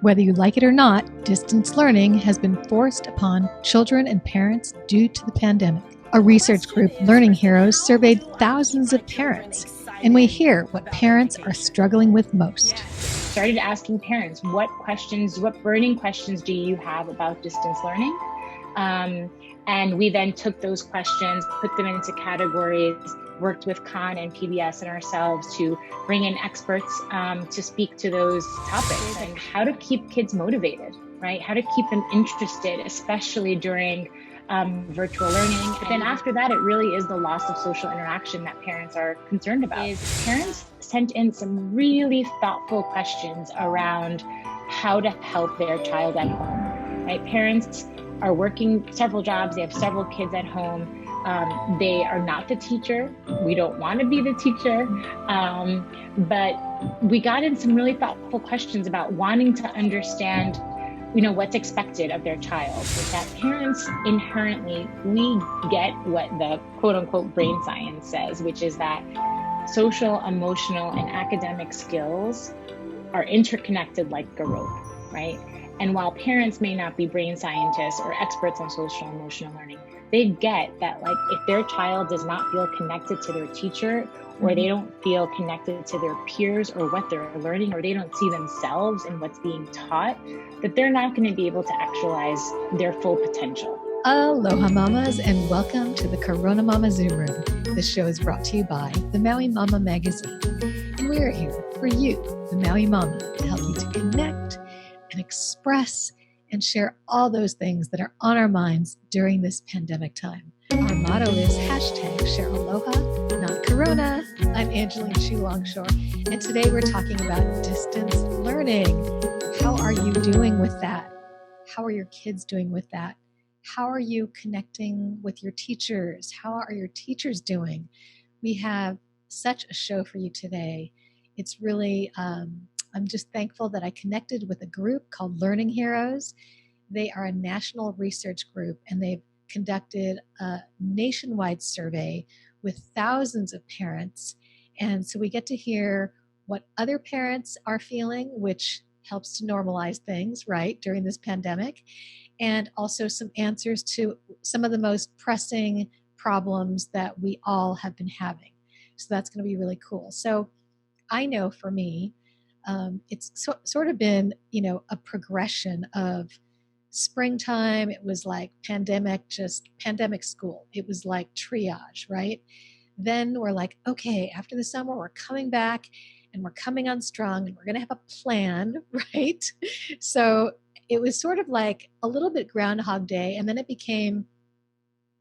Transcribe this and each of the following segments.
Whether you like it or not, distance learning has been forced upon children and parents due to the pandemic. A research group, Learning Heroes, surveyed thousands of parents, and we hear what parents are struggling with most. Started asking parents, what burning questions do you have about distance learning? And we then took those questions, put them into categories, worked with Kahn and PBS and ourselves to bring in experts to speak to those topics and how to keep kids motivated, right? How to keep them interested, especially during virtual learning. But then after that, it really is the loss of social interaction that parents are concerned about. Parents sent in some really thoughtful questions around how to help their child at home, right? Parents are working several jobs, they have several kids at home. They are not the teacher. We don't want to be the teacher. But we got in some really thoughtful questions about wanting to understand, what's expected of their child. With that, parents inherently, we get what the quote unquote brain science says, which is that social, emotional, and academic skills are interconnected like a rope, right? And while parents may not be brain scientists or experts on social emotional learning, they get that, like, if their child does not feel connected to their teacher, or they don't feel connected to their peers or what they're learning, or they don't see themselves in what's being taught, that they're not going to be able to actualize their full potential. Aloha mamas, and welcome to the CoronaMama Zoom Room. This show is brought to you by the Maui Mama magazine. And we are here for you, the Maui Mama, to help you to connect and express and share all those things that are on our minds during this pandemic time. Our motto is #share aloha, not corona. I'm Angeline Chu Longshore, and today we're talking about distance learning. How are you doing with that? How are your kids doing with that? How are you connecting with your teachers? How are your teachers doing? We have such a show for you today. It's really, I'm just thankful that I connected with a group called Learning Heroes. They are a national research group, and they've conducted a nationwide survey with thousands of parents. And so we get to hear what other parents are feeling, which helps to normalize things, right, during this pandemic, and also some answers to some of the most pressing problems that we all have been having. So that's going to be really cool. So I know for me, it's sort of been, a progression of springtime. It was like pandemic school. It was like triage, right? Then we're like, okay, after the summer, we're coming back and we're coming on strong and we're going to have a plan, right? So it was sort of like a little bit Groundhog Day, and then it became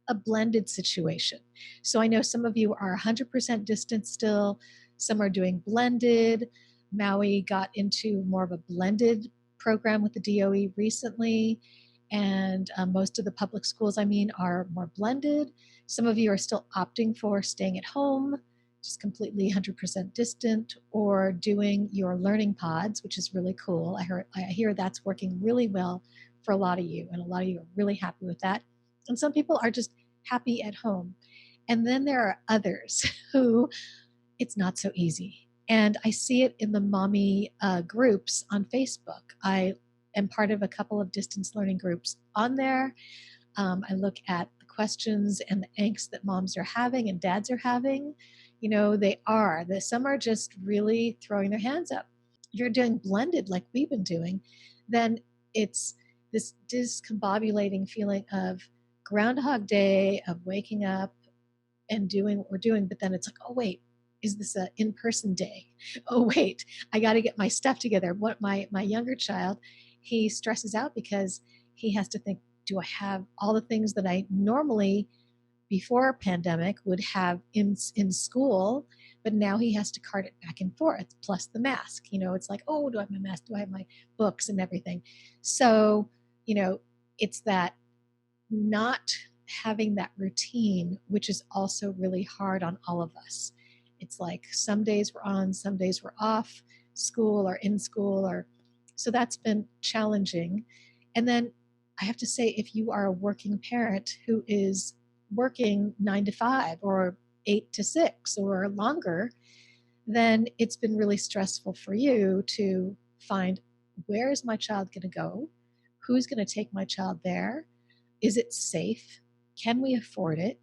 a blended situation. So I know some of you are 100% distance still. Some are doing blended. Maui got into more of a blended program with the DOE recently, and most of the public schools, are more blended. Some of you are still opting for staying at home, just completely 100% distant, or doing your learning pods, which is really cool. I hear that's working really well for a lot of you, and a lot of you are really happy with that. And some people are just happy at home. And then there are others who it's not so easy. And I see it in the mommy groups on Facebook. I am part of a couple of distance learning groups on there. I look at the questions and the angst that moms are having and dads are having. Some are just really throwing their hands up. If you're doing blended like we've been doing, then it's this discombobulating feeling of Groundhog Day, of waking up and doing what we're doing, but then it's like, oh wait, is this an in-person day? Oh wait, I got to get my stuff together. What my younger child, he stresses out because he has to think, do I have all the things that I normally before pandemic would have in school, but now he has to cart it back and forth, plus the mask. It's like, oh, do I have my mask? Do I have my books and everything? So, it's that not having that routine, which is also really hard on all of us. It's like some days we're on, some days we're off school or in school, or so that's been challenging. And then I have to say, if you are a working parent who is working 9 to 5 or 8 to 6 or longer, then it's been really stressful for you to find, where is my child going to go? Who's going to take my child there? Is it safe? Can we afford it?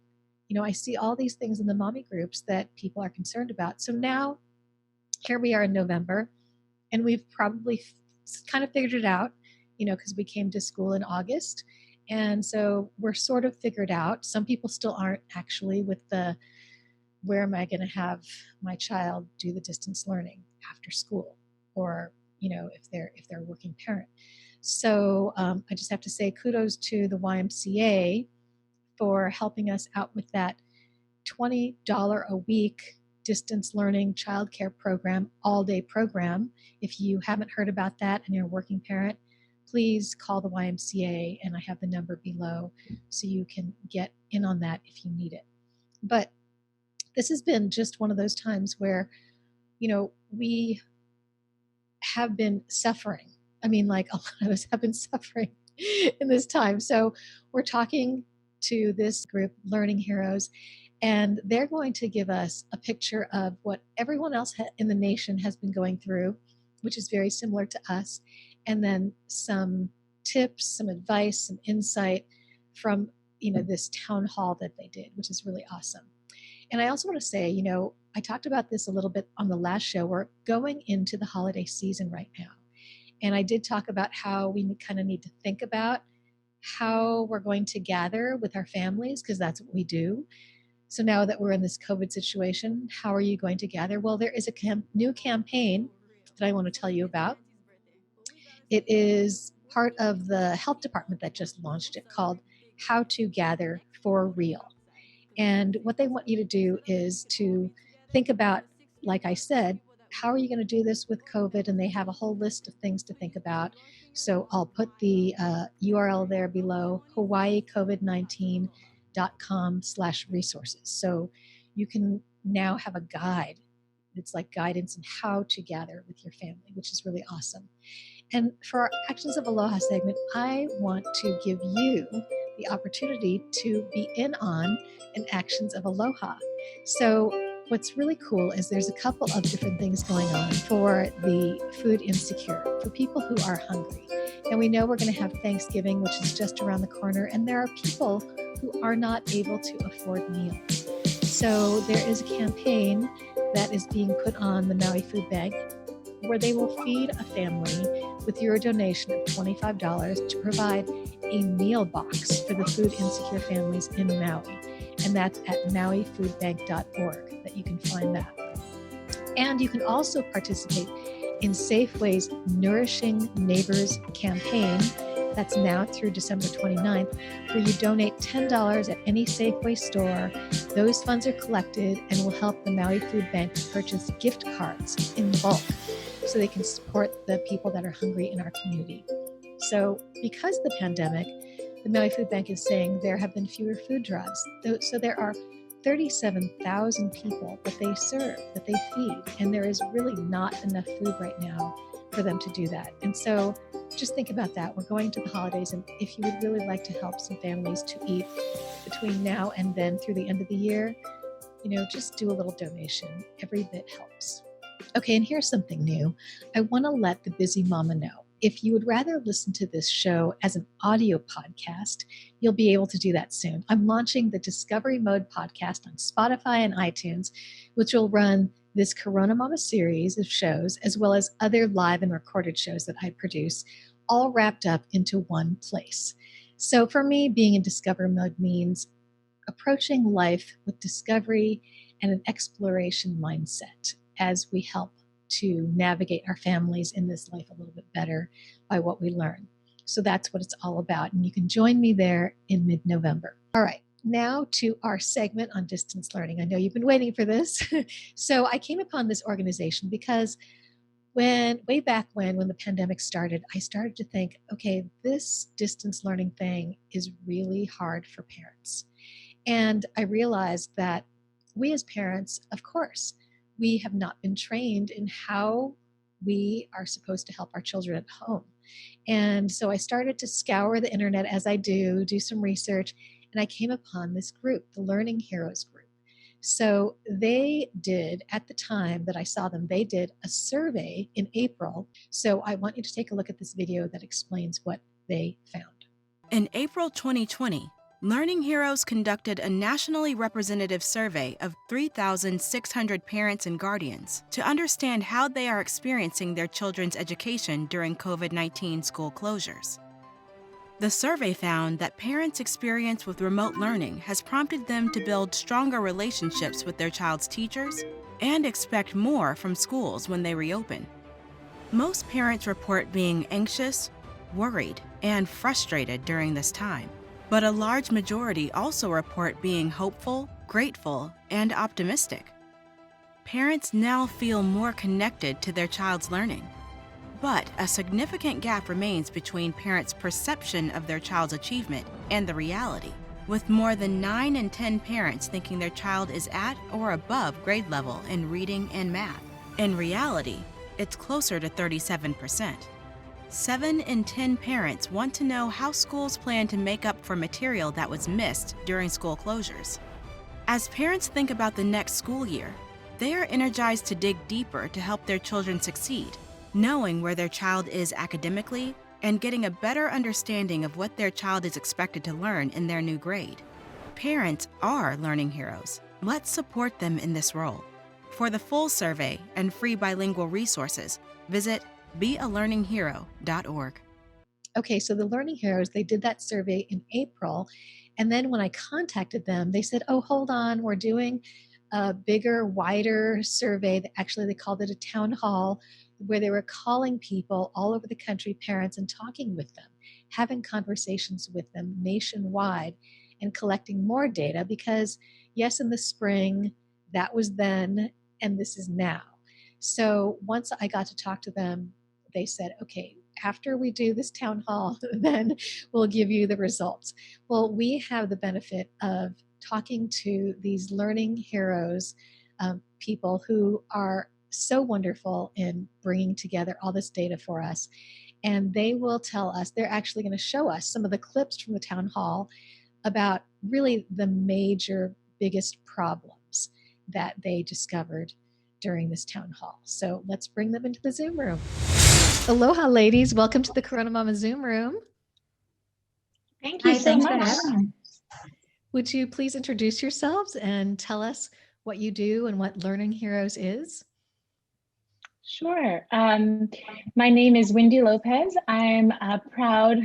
I see all these things in the mommy groups that people are concerned about. So now here we are in November, and we've probably kind of figured it out, because we came to school in August. And so we're sort of figured out. Some people still aren't, actually, with the, where am I going to have my child do the distance learning after school, or if they're a working parent. So I just have to say kudos to the YMCA for helping us out with that $20 a week distance learning childcare program, all-day program. If you haven't heard about that and you're a working parent, please call the YMCA, and I have the number below so you can get in on that if you need it. But this has been just one of those times where, we have been suffering. I mean, like, a lot of us have been suffering in this time. So we're talking to this group, Learning Heroes, and they're going to give us a picture of what everyone else in the nation has been going through, which is very similar to us, and then some tips, some advice, some insight from this town hall that they did, which is really awesome. And I also want to say, I talked about this a little bit on the last show. We're going into the holiday season right now. And I did talk about how we kind of need to think about how we're going to gather with our families, because that's what we do. So now that we're in this COVID situation, how are you going to gather? Well, there is a new campaign that I want to tell you about. It is part of the health department that just launched it, called How to Gather for Real. And what they want you to do is to think about, like I said, how are you going to do this with COVID? And they have a whole list of things to think about. So I'll put the URL there below, hawaiicovid19.com/resources. So you can now have a guide. It's like guidance in how to gather with your family, which is really awesome. And for our Actions of Aloha segment, I want to give you the opportunity to be in on an Actions of Aloha. So what's really cool is there's a couple of different things going on for the food insecure, for people who are hungry. And we know we're going to have Thanksgiving, which is just around the corner, and there are people who are not able to afford meals. So there is a campaign that is being put on the Maui Food Bank, where they will feed a family with your donation of $25 to provide a meal box for the food insecure families in Maui. And that's at mauifoodbank.org that you can find that. And you can also participate in Safeway's Nourishing Neighbors campaign. That's now through December 29th, where you donate $10 at any Safeway store. Those funds are collected and will help the Maui Food Bank purchase gift cards in bulk so they can support the people that are hungry in our community. So because of the pandemic, the Maui Food Bank is saying there have been fewer food drives. So there are 37,000 people that they serve, that they feed, and there is really not enough food right now for them to do that. And so just think about that. We're going to the holidays, and if you would really like to help some families to eat between now and then through the end of the year, just do a little donation. Every bit helps. Okay, and here's something new. I want to let the busy mama know. If you would rather listen to this show as an audio podcast, you'll be able to do that soon. I'm launching the Discovery Mode podcast on Spotify and iTunes, which will run this CoronaMama series of shows, as well as other live and recorded shows that I produce, all wrapped up into one place. So for me, being in Discovery Mode means approaching life with discovery and an exploration mindset as we help to navigate our families in this life a little bit better by what we learn. So that's what it's all about. And you can join me there in mid-November. All right, now to our segment on distance learning. I know you've been waiting for this. So I came upon this organization because way back when the pandemic started, I started to think, okay, this distance learning thing is really hard for parents. And I realized that we as parents, of course, we have not been trained in how we are supposed to help our children at home. And so I started to scour the internet as I do some research, and I came upon this group, the Learning Heroes group. So they did, at the time that I saw them, they did a survey in April. So I want you to take a look at this video that explains what they found. In April 2020, Learning Heroes conducted a nationally representative survey of 3,600 parents and guardians to understand how they are experiencing their children's education during COVID-19 school closures. The survey found that parents' experience with remote learning has prompted them to build stronger relationships with their child's teachers and expect more from schools when they reopen. Most parents report being anxious, worried, and frustrated during this time, but a large majority also report being hopeful, grateful, and optimistic. Parents now feel more connected to their child's learning. But a significant gap remains between parents' perception of their child's achievement and the reality, with more than 9 in 10 parents thinking their child is at or above grade level in reading and math. In reality, it's closer to 37%. 7 in 10 parents want to know how schools plan to make up for material that was missed during school closures. As parents think about the next school year, they are energized to dig deeper to help their children succeed, knowing where their child is academically and getting a better understanding of what their child is expected to learn in their new grade. Parents are learning heroes. Let's support them in this role. For the full survey and free bilingual resources, visit bealearninghero.org. Okay, so the Learning Heroes, they did that survey in April. And then when I contacted them, they said, oh, hold on, we're doing a bigger, wider survey. Actually, they called it a town hall, where they were calling people all over the country, parents, and talking with them, having conversations with them nationwide and collecting more data because, yes, in the spring, that was then, and this is now. So once I got to talk to them, they said, okay, after we do this town hall, then we'll give you the results. Well, we have the benefit of talking to these Learning Heroes, people who are so wonderful in bringing together all this data for us. And they will tell us, they're actually going to show us some of the clips from the town hall about really the major, biggest problems that they discovered during this town hall. So let's bring them into the Zoom room. Aloha, ladies. Welcome to the CoronaMama Zoom room. Thank you so much. Would you please introduce yourselves and tell us what you do and what Learning Heroes is? Sure. My name is Wendy Lopez. I'm a proud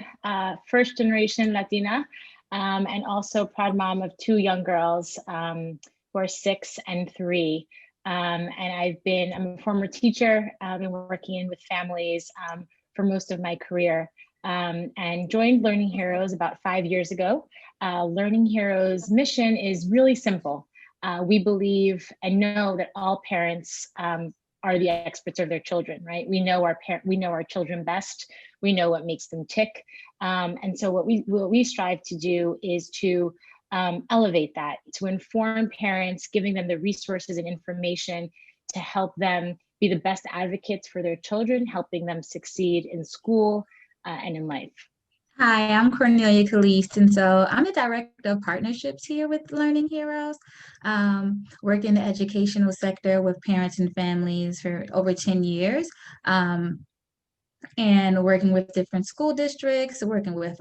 first generation Latina and also proud mom of 2 young girls who are 6 and 3. And I'm a former teacher. I've been working with families for most of my career and joined Learning Heroes about 5 years ago. Learning Heroes' mission is really simple. We believe and know that all parents are the experts of their children, right? We know our children best. We know what makes them tick. And so what we strive to do is to elevate that, to inform parents, giving them the resources and information to help them be the best advocates for their children, helping them succeed in school and in life. Hi, I'm Cornelia Caliste, and so I'm the Director of Partnerships here with Learning Heroes. Work in the educational sector with parents and families for over 10 years, and working with different school districts, working with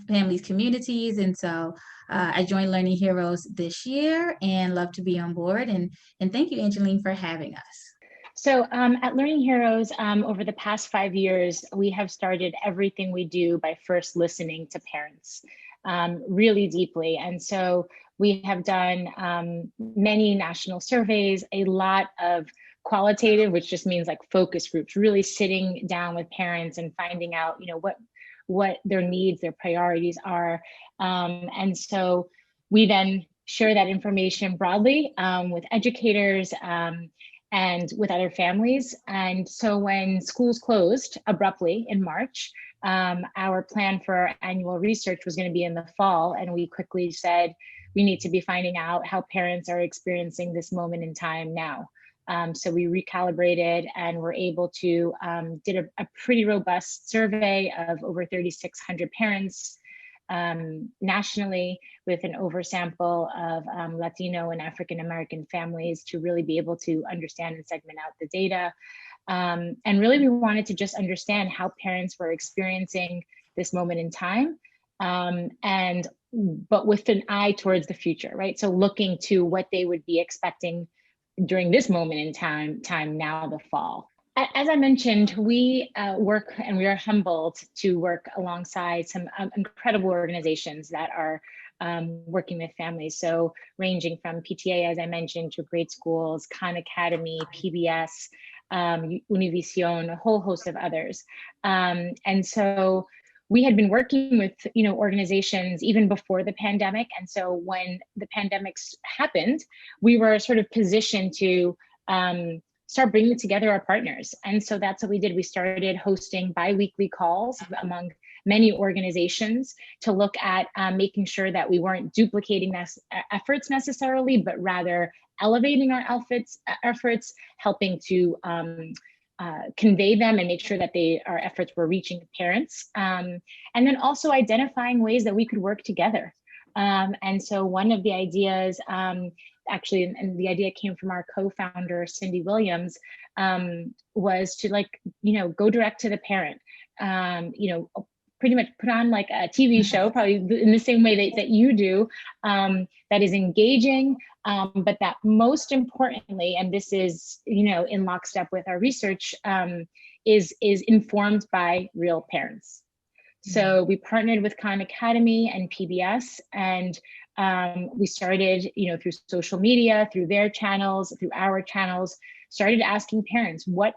families, communities, and so I joined Learning Heroes this year and love to be on board. And thank you, Angeline, for having us. So at Learning Heroes, over the past 5 years, we have started everything we do by first listening to parents really deeply. And so we have done many national surveys, a lot of qualitative, which just means like focus groups, really sitting down with parents and finding out, what their needs, their priorities are. And so we then share that information broadly with educators and with other families. And so when schools closed abruptly in March, our plan for our annual research was going to be in the fall. And we quickly said, we need to be finding out how parents are experiencing this moment in time now. So we recalibrated and were able to did a pretty robust survey of over 3,600 parents nationally, with an oversample of Latino and African American families, to really be able to understand and segment out the data. And really, we wanted to just understand how parents were experiencing this moment in time, but with an eye towards the future, right? So looking to what they would be expecting during this moment in time now, the fall. As I mentioned, we work, and we are humbled to work alongside some incredible organizations that are working with families. So ranging from PTA, as I mentioned, to grade schools, Kahn Academy, PBS, Univision, a whole host of others. And so we had been working with, organizations even before the pandemic. And so when the pandemic happened, we were sort of positioned to start bringing together our partners. And so that's what we did. We started hosting bi-weekly calls among many organizations to look at making sure that we weren't duplicating efforts necessarily, but rather elevating our efforts, helping to convey them and make sure that our efforts were reaching parents. And then also identifying ways that we could work together. And so one of the ideas, actually, and the idea came from our co-founder, Cindy Williams, was to go direct to the parent, pretty much put on like a TV show, probably in the same way that you do, that is engaging, but that most importantly, and this is, in lockstep with our research, is informed by real parents. So we partnered with Khan Academy and PBS, and we started, through social media, through their channels, through our channels, started asking parents, what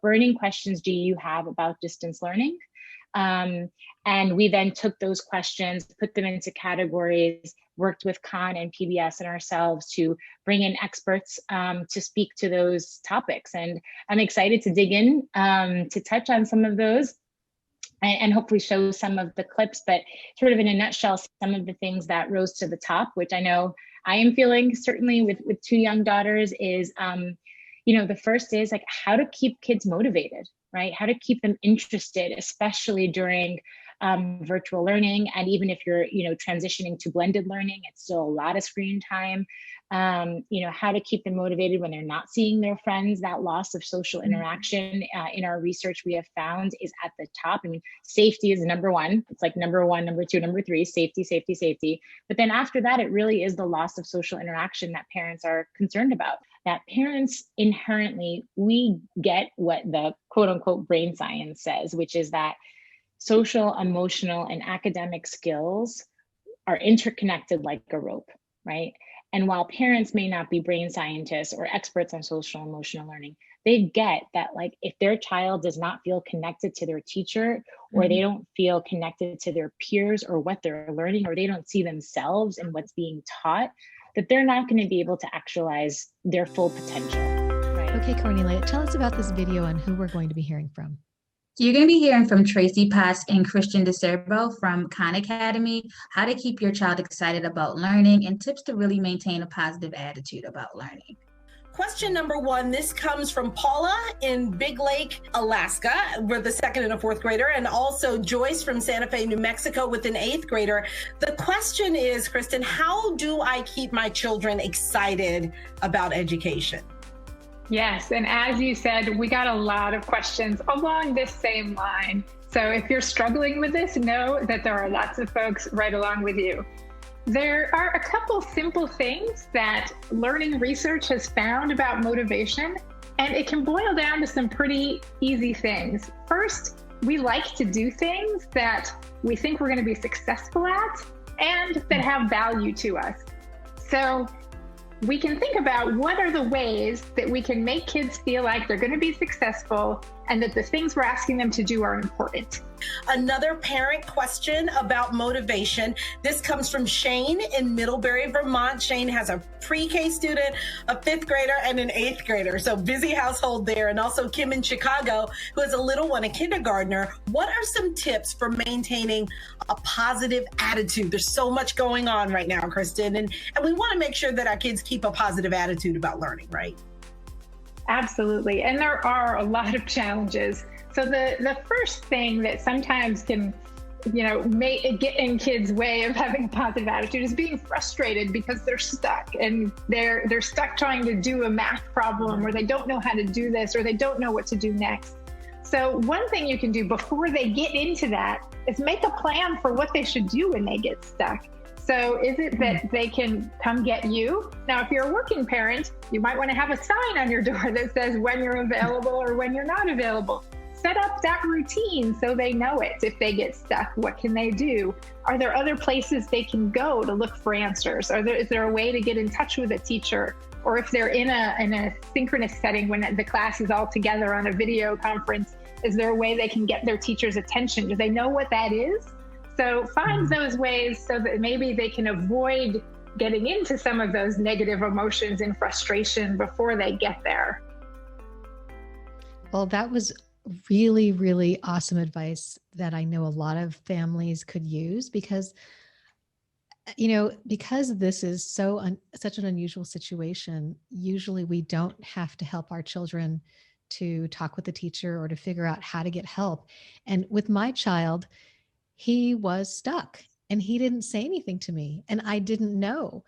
burning questions do you have about distance learning? And we then took those questions, put them into categories, worked with Kahn and PBS and ourselves to bring in experts to speak to those topics. And I'm excited to dig in to touch on some of those and hopefully show some of the clips, but sort of in a nutshell, some of the things that rose to the top, which I know I am feeling certainly with two young daughters, is, the first is like how to keep kids motivated, right? How to keep them interested, especially during virtual learning. And even if you're, transitioning to blended learning, it's still a lot of screen time. How to keep them motivated when they're not seeing their friends. That loss of social interaction in our research we have found is at the top. I mean, safety is number one. It's like number one, number two, number three, safety, safety, safety. But then after that, it really is the loss of social interaction that parents are concerned about. That parents inherently, we get what the quote unquote brain science says, which is that social, emotional, and academic skills are interconnected like a rope, right? And while parents may not be brain scientists or experts on social emotional learning, they get that, like, if their child does not feel connected to their teacher, or they don't feel connected to their peers or what they're learning, or they don't see themselves in what's being taught, that they're not going to be able to actualize their full potential. Right? Okay, Cornelia, tell us about this video and who we're going to be hearing from. You're going to be hearing from Tracy Potts and Christian DeCerbo from Khan Academy, how to keep your child excited about learning and tips to really maintain a positive attitude about learning. Question number one, this comes from Paula in Big Lake, Alaska, with a second and a fourth grader, and also Joyce from Santa Fe, New Mexico, with an eighth grader. The question is, Kristen, how do I keep my children excited about education? Yes, and as you said, we got a lot of questions along this same line. So if you're struggling with this, know that there are lots of folks right along with you. There are a couple simple things that learning research has found about motivation, and it can boil down to some pretty easy things. First, we like to do things that we think we're going to be successful at and that have value to us. So we can think about what are the ways that we can make kids feel like they're going to be successful and that the things we're asking them to do are important. Another parent question about motivation. This comes from Shane in Middlebury, Vermont. Shane has a pre-K student, a 5th grader, and an 8th grader. So busy household there. And also Kim in Chicago, who has a little one, a kindergartner. What are some tips for maintaining a positive attitude? There's so much going on right now, Kristen, and we want to make sure that our kids keep a positive attitude about learning, right? Absolutely. And there are a lot of challenges. So the first thing that sometimes can, may get in kids' way of having a positive attitude is being frustrated because they're stuck, and they're stuck trying to do a math problem, or they don't know how to do this, or they don't know what to do next. So one thing you can do before they get into that is make a plan for what they should do when they get stuck. So is it that they can come get you? Now, if you're a working parent, you might want to have a sign on your door that says when you're available or when you're not available. Set up that routine so they know it. If they get stuck, what can they do? Are there other places they can go to look for answers? Is there a way to get in touch with a teacher? Or if they're in a synchronous setting when the class is all together on a video conference, is there a way they can get their teacher's attention? Do they know what that is? So find those ways so that maybe they can avoid getting into some of those negative emotions and frustration before they get there. Well, that was really, really awesome advice that I know a lot of families could use because, because this is such an unusual situation, usually we don't have to help our children to talk with the teacher or to figure out how to get help. And with my child, he was stuck and he didn't say anything to me and I didn't know.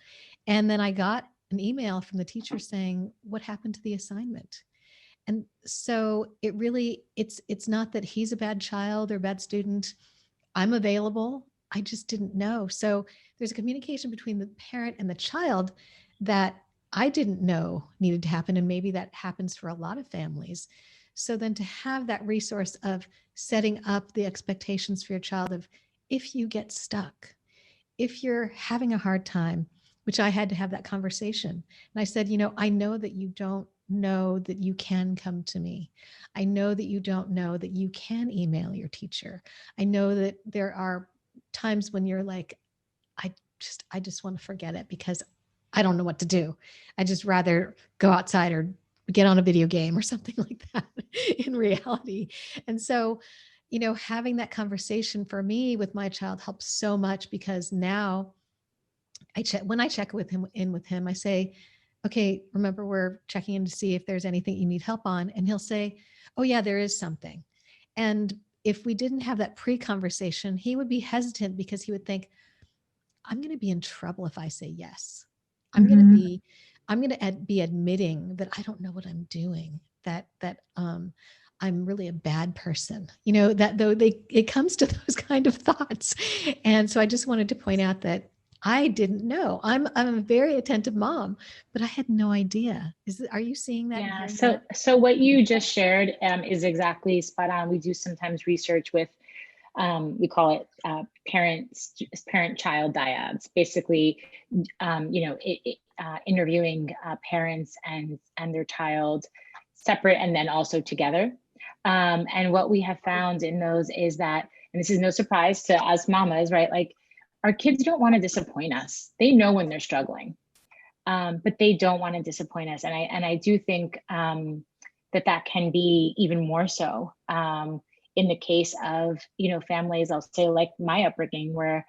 And then I got an email from the teacher saying, what happened to the assignment? And so it's not that he's a bad child or bad student. I'm available. I just didn't know. So there's a communication between the parent and the child that I didn't know needed to happen. And maybe that happens for a lot of families. So then to have that resource of setting up the expectations for your child of if you get stuck, if you're having a hard time, which I had to have that conversation. And I said, I know that you don't know that you can come to me. I know that you don't know that you can email your teacher. I know that there are times when you're like, I just want to forget it because I don't know what to do. I just rather go outside or get on a video game or something like that in reality. And so, having that conversation for me with my child helps so much because now when I check with him, I say, okay, remember we're checking in to see if there's anything you need help on. And he'll say, oh yeah, there is something. And if we didn't have that pre-conversation, he would be hesitant because he would think, I'm going to be in trouble if I say yes. I'm going to be admitting that I don't know what I'm doing, that I'm really a bad person, it comes to those kind of thoughts. And so I just wanted to point out that I didn't know. I'm a very attentive mom, but I had no idea. Are you seeing that? Yeah. So what you just shared is exactly spot on. We do sometimes research with, we call it parent-child dyads. Basically, interviewing parents and their child separate and then also together. And what we have found in those is that, and this is no surprise to us mamas, right? Like, our kids don't want to disappoint us. They know when they're struggling, but they don't want to disappoint us. And I do think that can be even more so in the case of, families, I'll say like my upbringing where,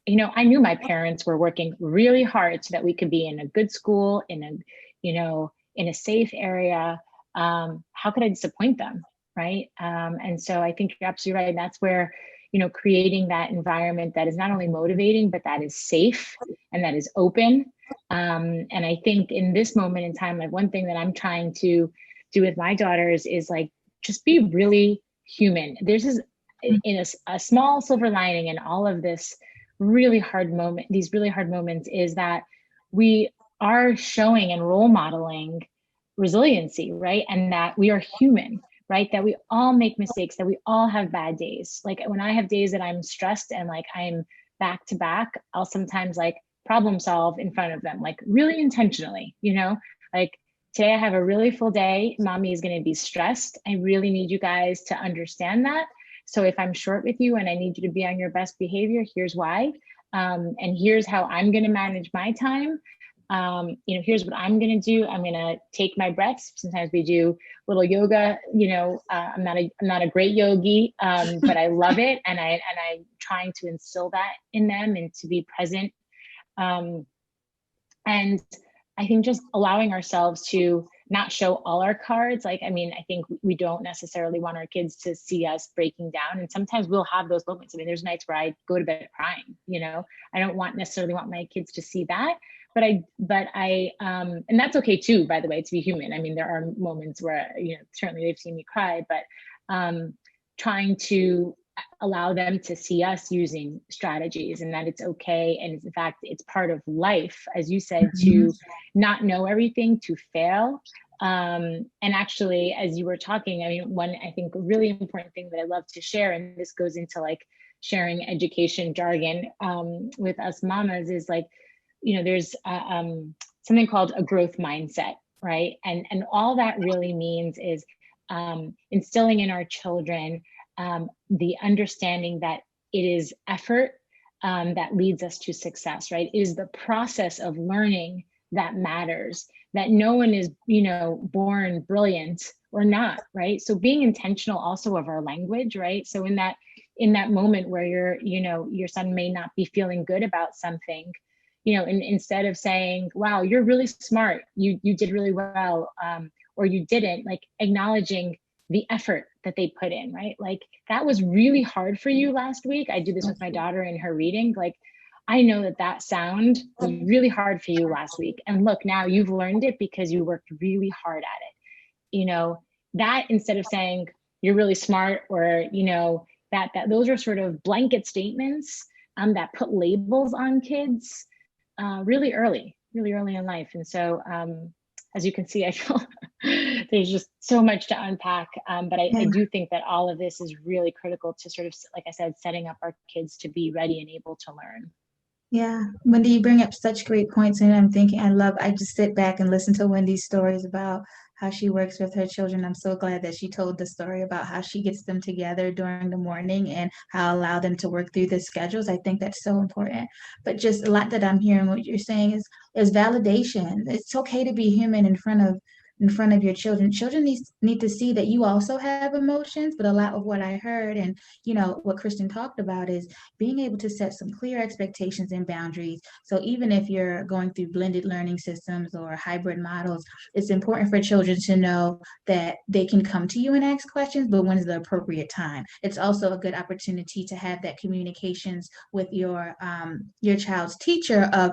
I knew my parents were working really hard so that we could be in a good school, in a safe area. How could I disappoint them? Right. And so I think you're absolutely right. And that's where, creating that environment that is not only motivating, but that is safe and that is open. And I think in this moment in time, like one thing that I'm trying to do with my daughters is like, just be really human. There's a small silver lining in all of this really hard moment, these really hard moments is that we are showing and role modeling resiliency, right? And that we are human. Right? That we all make mistakes, that we all have bad days. Like when I have days that I'm stressed and like I'm back to back, I'll sometimes like problem solve in front of them, like really intentionally, like today I have a really full day. Mommy is going to be stressed. I really need you guys to understand that. So if I'm short with you and I need you to be on your best behavior, here's why. And here's how I'm going to manage my time. Here's what I'm going to do. I'm going to take my breaths. Sometimes we do little yoga. I'm not a great yogi, but I love it. And I'm trying to instill that in them and to be present. And I think just allowing ourselves to not show all our cards. I think we don't necessarily want our kids to see us breaking down. And sometimes we'll have those moments. There's nights where I go to bed crying, I don't necessarily want my kids to see that, but I, and that's okay too, by the way, to be human. There are moments where, certainly they've seen me cry, but trying to allow them to see us using strategies and that it's okay. And in fact, it's part of life, as you said, to not know everything, to fail. And actually, as you were talking, one, I think, really important thing that I love to share, and this goes into sharing education jargon with us mamas, is there's something called a growth mindset, right? And all that really means is instilling in our children the understanding that it is effort that leads us to success, right? It is the process of learning that matters, that no one is, born brilliant or not, right? So being intentional also of our language, right? So in that moment where your son may not be feeling good about something, and instead of saying, wow, you're really smart, you did really well, or you didn't, acknowledging the effort that they put in, right? That was really hard for you last week. I do this with my daughter in her reading. I know that sound was really hard for you last week. And look, now you've learned it because you worked really hard at it. That instead of saying you're really smart, or, that those are sort of blanket statements that put labels on kids really early in life. And so, as you can see, I feel there's just so much to unpack. But I do think that all of this is really critical to sort of, like I said, setting up our kids to be ready and able to learn. Yeah, Wendy, you bring up such great points, and I'm thinking, I just sit back and listen to Wendy's stories about how she works with her children. I'm so glad that she told the story about how she gets them together during the morning and how allow them to work through the schedules. I think that's so important. But just a lot that I'm hearing what you're saying is validation. It's okay to be human in front of your children. Children need to see that you also have emotions, but a lot of what I heard and what Kristen talked about is being able to set some clear expectations and boundaries. So even if you're going through blended learning systems or hybrid models, it's important for children to know that they can come to you and ask questions, but when is the appropriate time? It's also a good opportunity to have that communications with your child's teacher of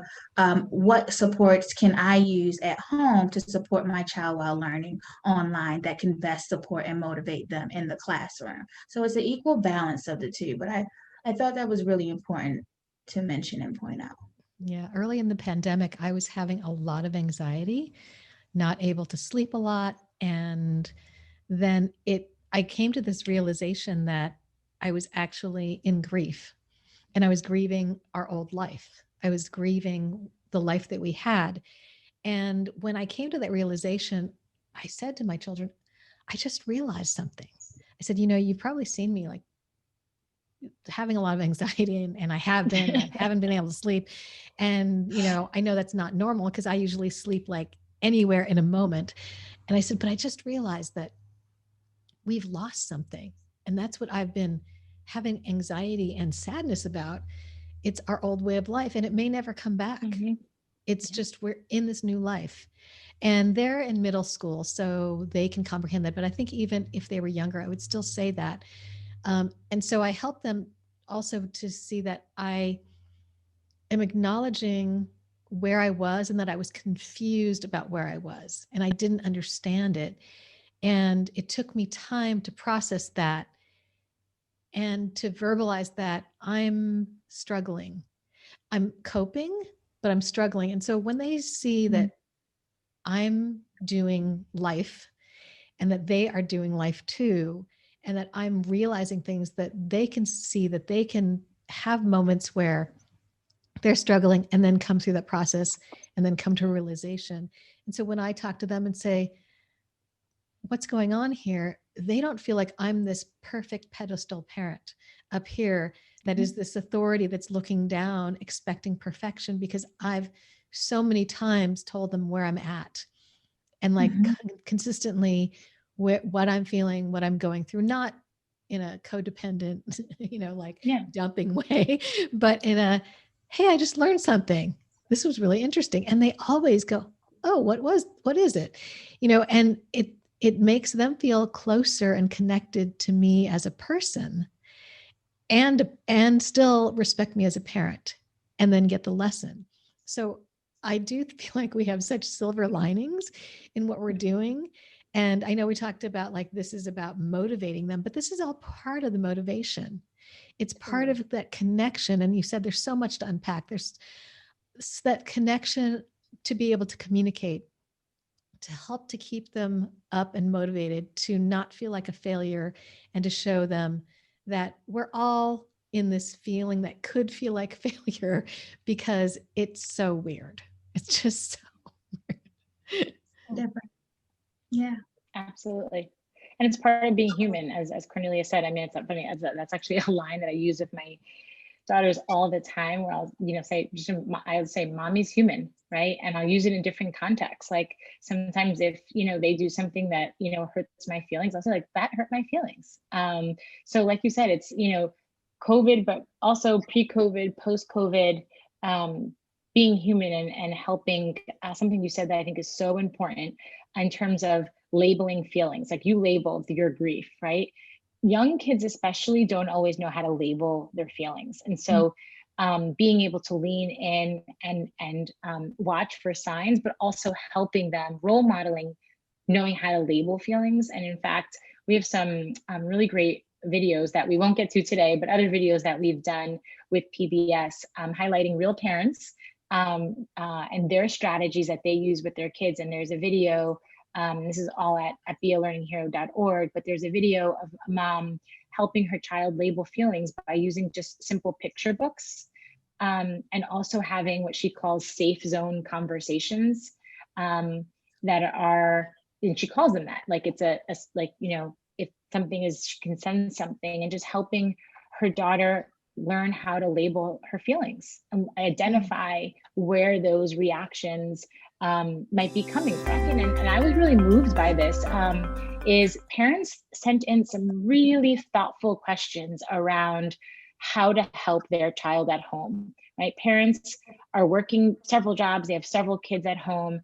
what supports can I use at home to support my child while learning online that can best support and motivate them in the classroom. So it's an equal balance of the two, but I thought that was really important to mention and point out. Yeah, early in the pandemic, I was having a lot of anxiety, not able to sleep a lot. And then I came to this realization that I was actually in grief, and I was grieving our old life. I was grieving the life that we had. And when I came to that realization, I said to my children, I just realized something. I said, you've probably seen me having a lot of anxiety, and I haven't been able to sleep. And, I know that's not normal because I usually sleep anywhere in a moment. And I said, but I just realized that we've lost something. And that's what I've been having anxiety and sadness about. It's our old way of life, and it may never come back. Mm-hmm. It's just, we're in this new life, and they're in middle school, so they can comprehend that. But I think even if they were younger, I would still say that. And so I help them also to see that I am acknowledging where I was and that I was confused about where I was, and I didn't understand it. And it took me time to process that and to verbalize that I'm struggling. I'm coping, but I'm struggling. And so when they see that I'm doing life and that they are doing life too, and that I'm realizing things, that they can see that they can have moments where they're struggling and then come through that process and then come to a realization. And so when I talk to them and say, what's going on here? They don't feel like I'm this perfect pedestal parent up here that is this authority that's looking down, expecting perfection, because I've so many times told them where I'm at and like consistently what I'm feeling, what I'm going through, not in a codependent, dumping way, but in a, hey, I just learned something. This was really interesting. And they always go, oh, what is it? And it makes them feel closer and connected to me as a person and still respect me as a parent and then get the lesson. So I do feel like we have such silver linings in what we're doing. And I know we talked about like, this is about motivating them, but this is all part of the motivation. It's part of that connection. And you said there's so much to unpack. There's that connection to be able to communicate, to help to keep them up and motivated, to not feel like a failure, and to show them that we're all in this feeling that could feel like failure because it's so weird. It's just so weird. Different. Yeah, absolutely. And it's part of being human, as Cornelia said. I mean, it's not funny. That's actually a line that I use with my daughters all the time, where I'll, I would say, mommy's human, right? And I'll use it in different contexts. Like sometimes if, they do something that, hurts my feelings, I'll say like, that hurt my feelings. So like you said, it's, COVID, but also pre-COVID, post-COVID, being human and helping, something you said that I think is so important in terms of labeling feelings. Like you labeled your grief, right? Young kids especially don't always know how to label their feelings. And so being able to lean in and watch for signs, but also helping them, role modeling, knowing how to label feelings. And in fact, we have some really great videos that we won't get to today, but other videos that we've done with PBS highlighting real parents and their strategies that they use with their kids. And there's a video, this is all at bealearninghero.org, but there's a video of a mom helping her child label feelings by using just simple picture books, and also having what she calls safe zone conversations that are, and she calls them that, like it's if something is, she can send something, and just helping her daughter learn how to label her feelings and identify where those reactions might be coming from. And I was really moved by this, is parents sent in some really thoughtful questions around how to help their child at home, right? Parents are working several jobs, they have several kids at home.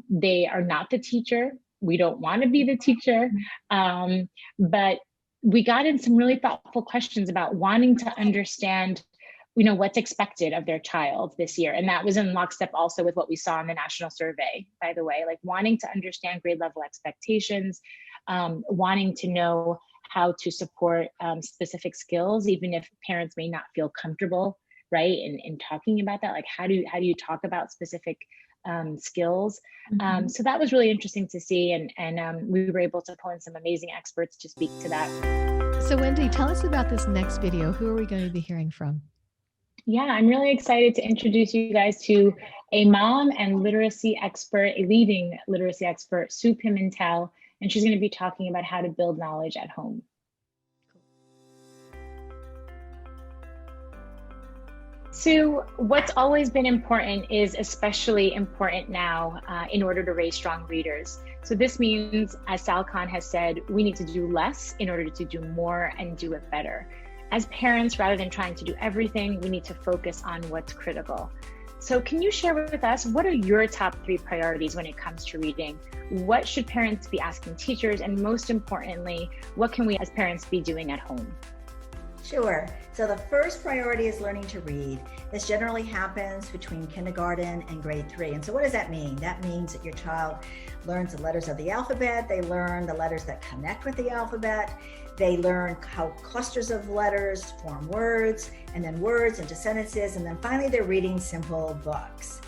They are not the teacher. We don't want to be the teacher, but we got in some really thoughtful questions about wanting to understand, what's expected of their child this year. And that was in lockstep also with what we saw in the national survey, by the way, like wanting to understand grade level expectations, wanting to know how to support specific skills, even if parents may not feel comfortable, right, in talking about that. Like how do you talk about specific skills? So that was really interesting to see, and we were able to pull in some amazing experts to speak to that. So Wendy, tell us about this next video. Who are we going to be hearing from? Yeah, I'm really excited to introduce you guys to a mom and literacy expert, a leading literacy expert, Sue Pimentel, and she's going to be talking about how to build knowledge at home. Sue, what's always been important is especially important now in order to raise strong readers. So this means, as Kahn has said, we need to do less in order to do more and do it better. As parents, rather than trying to do everything, we need to focus on what's critical. So can you share with us, what are your top 3 priorities when it comes to reading? What should parents be asking teachers? And most importantly, what can we as parents be doing at home? Sure. So the first priority is learning to read. This generally happens between kindergarten and grade 3. And so what does that mean? That means that your child learns the letters of the alphabet. They learn the letters that connect with the alphabet. They learn how clusters of letters form words, and then words into sentences. And then finally, they're reading simple books.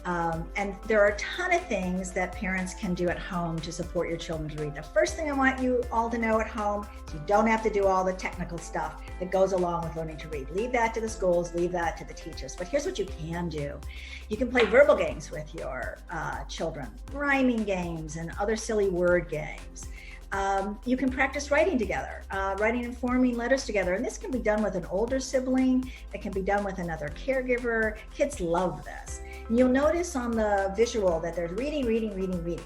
And there are a ton of things that parents can do at home to support your children to read. The first thing I want you all to know at home is you don't have to do all the technical stuff that goes along with learning to read. Leave that to the schools, leave that to the teachers. But here's what you can do. You can play verbal games with your children, rhyming games and other silly word games. You can practice writing together, writing and forming letters together. And this can be done with an older sibling. It can be done with another caregiver. Kids love this. And you'll notice on the visual that there's reading, reading, reading, reading.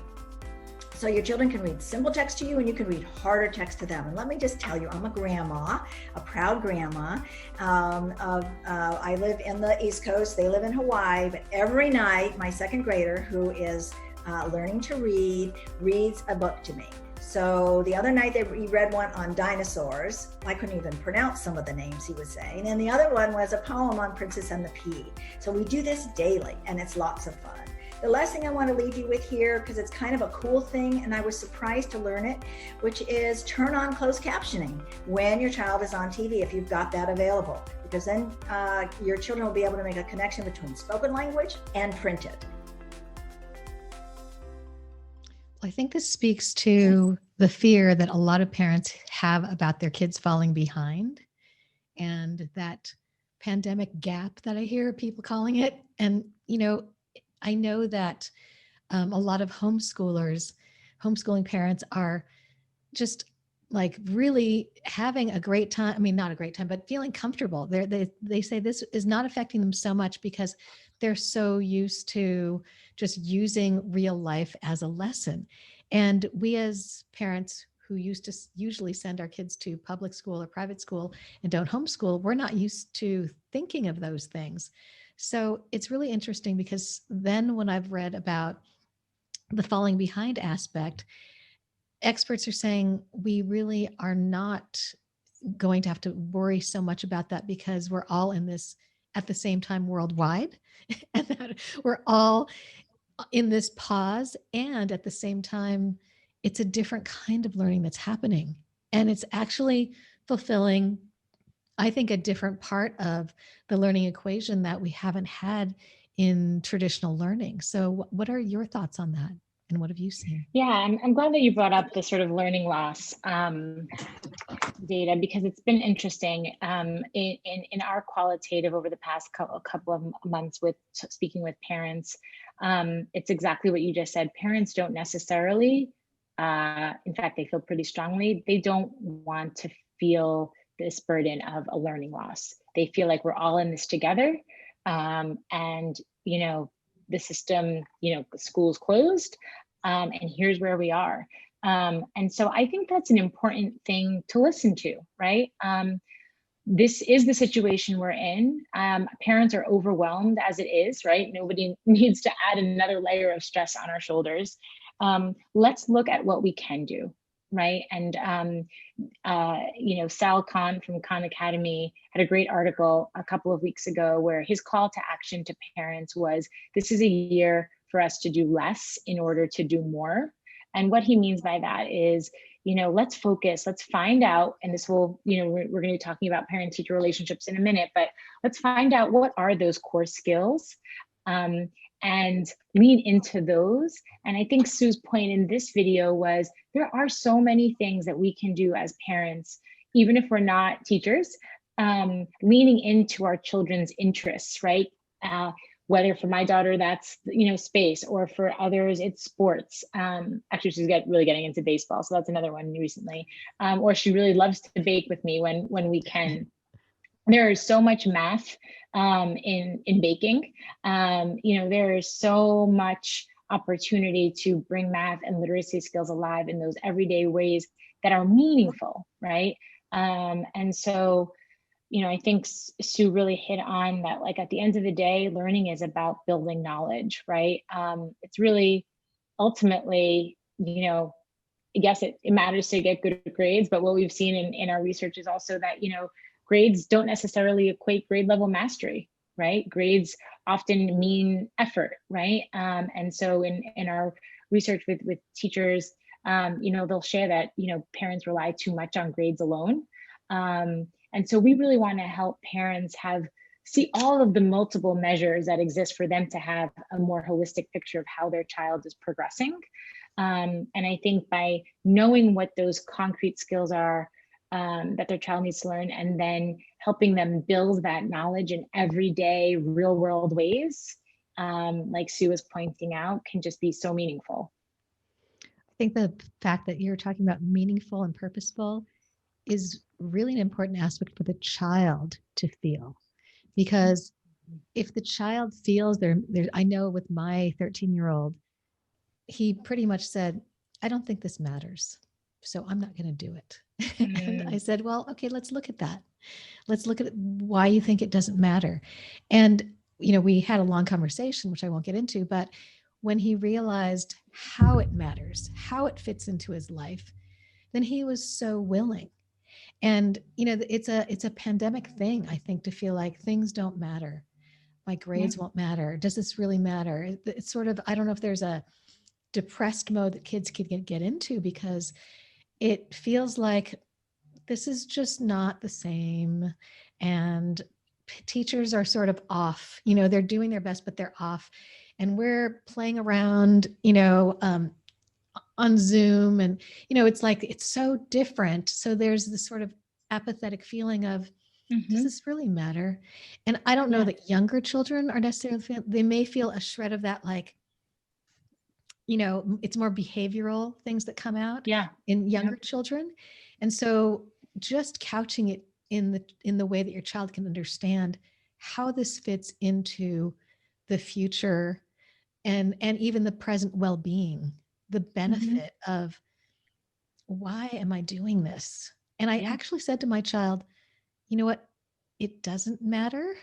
So your children can read simple text to you and you can read harder text to them. And let me just tell you, I'm a grandma, a proud grandma. I live in the East Coast, they live in Hawaii, but every night my second grader, who is learning to read, reads a book to me. So the other night he read one on dinosaurs. I couldn't even pronounce some of the names he was saying. And the other one was a poem on Princess and the Pea. So we do this daily and it's lots of fun. The last thing I want to leave you with here, because it's kind of a cool thing and I was surprised to learn it, which is turn on closed captioning when your child is on TV, if you've got that available, because then your children will be able to make a connection between spoken language and printed. I think this speaks to the fear that a lot of parents have about their kids falling behind and that pandemic gap that I hear people calling it. And, you know, I know that a lot of homeschooling parents are just like really having a great time. I mean, not a great time, but feeling comfortable. They say this is not affecting them so much because they're so used to just using real life as a lesson. And we as parents who used to usually send our kids to public school or private school and don't homeschool, we're not used to thinking of those things. So it's really interesting because then when I've read about the falling behind aspect, experts are saying we really are not going to have to worry so much about that because we're all in this at the same time worldwide and that we're all in this pause, and at the same time it's a different kind of learning that's happening and it's actually fulfilling, I think, a different part of the learning equation that we haven't had in traditional learning. So what are your thoughts on that? And what have you seen? Yeah, I'm glad that you brought up the sort of learning loss data, because it's been interesting in our qualitative over the past couple of months with speaking with parents. It's exactly what you just said. Parents don't necessarily, in fact, they feel pretty strongly, they don't want to feel this burden of a learning loss. They feel like we're all in this together. And, you know, the system, you know, school's closed, and here's where we are. And so I think that's an important thing to listen to, right? This is the situation we're in. Parents are overwhelmed as it is, right? Nobody needs to add another layer of stress on our shoulders. Let's look at what we can do, right? And, you know, Sal Kahn from Khan Academy had a great article a couple of weeks ago where his call to action to parents was, this is a year for us to do less in order to do more. And what he means by that is, you know, let's focus, let's find out, and this will, you know, we're going to be talking about parent-teacher relationships in a minute, but let's find out what are those core skills and lean into those. And I think Sue's point in this video was there are so many things that we can do as parents, even if we're not teachers, leaning into our children's interests, right? Whether for my daughter, that's, you know, space, or for others, it's sports. Actually, she's really getting into baseball, so that's another one recently. Or she really loves to bake with me when we can. There is so much math in baking. You know, there is so much opportunity to bring math and literacy skills alive in those everyday ways that are meaningful, right? And so, you know, I think Sue really hit on that, like at the end of the day, learning is about building knowledge, right? It's really ultimately, you know, yes, it matters to get good grades, but what we've seen in our research is also that, you know, grades don't necessarily equate grade level mastery, right? Grades often mean effort, right? And so in our research with teachers, you know, they'll share that, you know, parents rely too much on grades alone. And so we really want to help parents have see all of the multiple measures that exist for them to have a more holistic picture of how their child is progressing. And I think by knowing what those concrete skills are that their child needs to learn, and then helping them build that knowledge in everyday real world ways, like Sue was pointing out, can just be so meaningful. I think the fact that you're talking about meaningful and purposeful is really an important aspect for the child to feel. Because if the child feels I know with my 13-year-old, he pretty much said, I don't think this matters, so I'm not going to do it. And I said, well, okay, let's look at that. Let's look at why you think it doesn't matter. And, we had a long conversation, which I won't get into, but when he realized how it matters, how it fits into his life, then he was so willing. And, it's a pandemic thing, I think, to feel like things don't matter. My grades won't matter. Does this really matter? It's sort of, I don't know if there's a depressed mode that kids could get into, because it feels like this is just not the same. And teachers are sort of off, they're doing their best, but they're off. And we're playing around, on Zoom, and, it's like, it's so different. So there's this sort of apathetic feeling of, does this really matter? And I don't know that younger children are necessarily, they may feel a shred of that, like, it's more behavioral things that come out in younger children. And so just couching it in the way that your child can understand how this fits into the future and even the present well-being, the benefit of, why am I doing this? And I actually said to my child, you know what? It doesn't matter.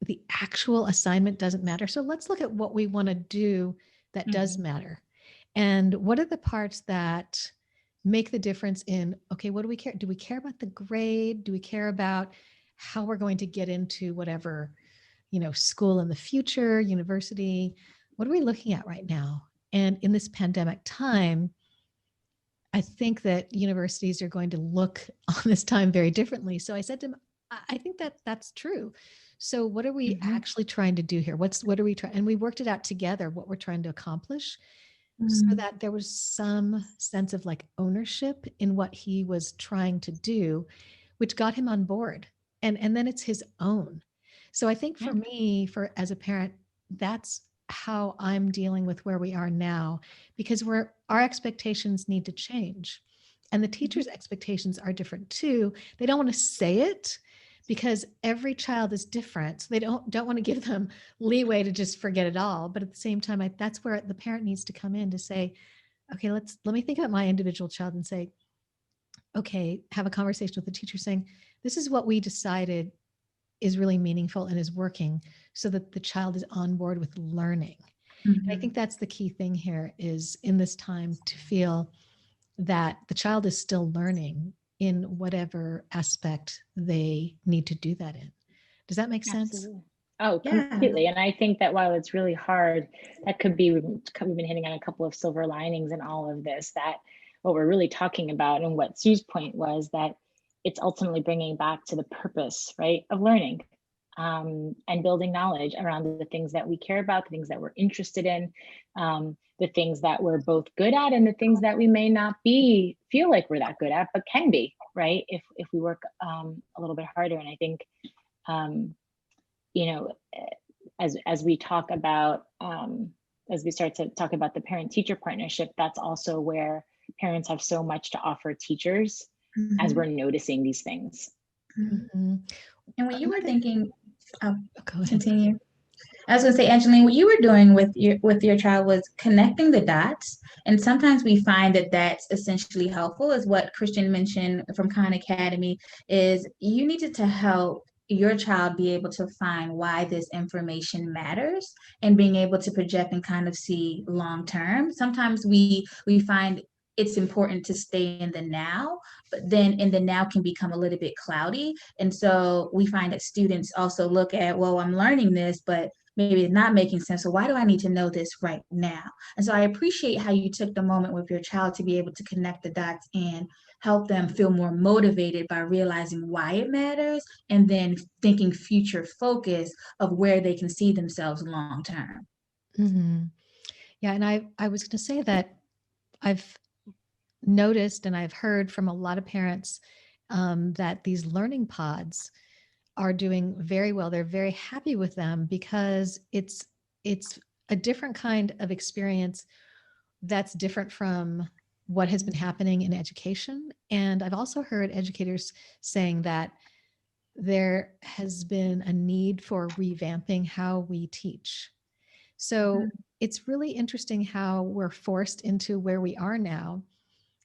The actual assignment doesn't matter. So let's look at what we want to do that does matter. And what are the parts that make the difference in, okay, what do we care? Do we care about the grade? Do we care about how we're going to get into whatever, school in the future, university? What are we looking at right now? And in this pandemic time, I think that universities are going to look on this time very differently. So I said to him, I think that that's true. So what are we actually trying to do here? What are we trying? And we worked it out together, what we're trying to accomplish, so that there was some sense of like ownership in what he was trying to do, which got him on board. And then it's his own. So I think for me, as a parent, that's how I'm dealing with where we are now, because our expectations need to change. And the teachers' expectations are different too. They don't want to say it, because every child is different. So they don't want to give them leeway to just forget it all. But at the same time, that's where the parent needs to come in to say, okay, let me think about my individual child and say, okay, have a conversation with the teacher saying, this is what we decided is really meaningful and is working, so that the child is on board with learning. And I think that's the key thing here, is in this time to feel that the child is still learning in whatever aspect they need to do that in. Does that make sense? Oh, completely. And I think that while it's really hard, that could be, we've been hitting on a couple of silver linings in all of this, that what we're really talking about, and what Sue's point was, that it's ultimately bringing back to the purpose, right, of learning, and building knowledge around the things that we care about, the things that we're interested in, the things that we're both good at, and the things that we may not feel like we're that good at, but can be, right, if we work a little bit harder. And I think, as we talk about, as we start to talk about the parent-teacher partnership, that's also where parents have so much to offer teachers as we're noticing these things. And when you were thinking, continue. I was going to say, Angeline, what you were doing with your child was connecting the dots. And sometimes we find that that's essentially helpful, is what Christian mentioned from Kahn Academy, is you needed to help your child be able to find why this information matters, and being able to project and kind of see long term. Sometimes we find it's important to stay in the now, but then in the now can become a little bit cloudy. And so we find that students also look at, well, I'm learning this, but maybe it's not making sense. So why do I need to know this right now? And so I appreciate how you took the moment with your child to be able to connect the dots and help them feel more motivated by realizing why it matters, and then thinking future focus of where they can see themselves long term. Mm-hmm. Yeah, and I was going to say that I've noticed and I've heard from a lot of parents that these learning pods are doing very well. They're very happy with them because it's a different kind of experience that's different from what has been happening in education. And I've also heard educators saying that there has been a need for revamping how we teach. So it's really interesting how we're forced into where we are now,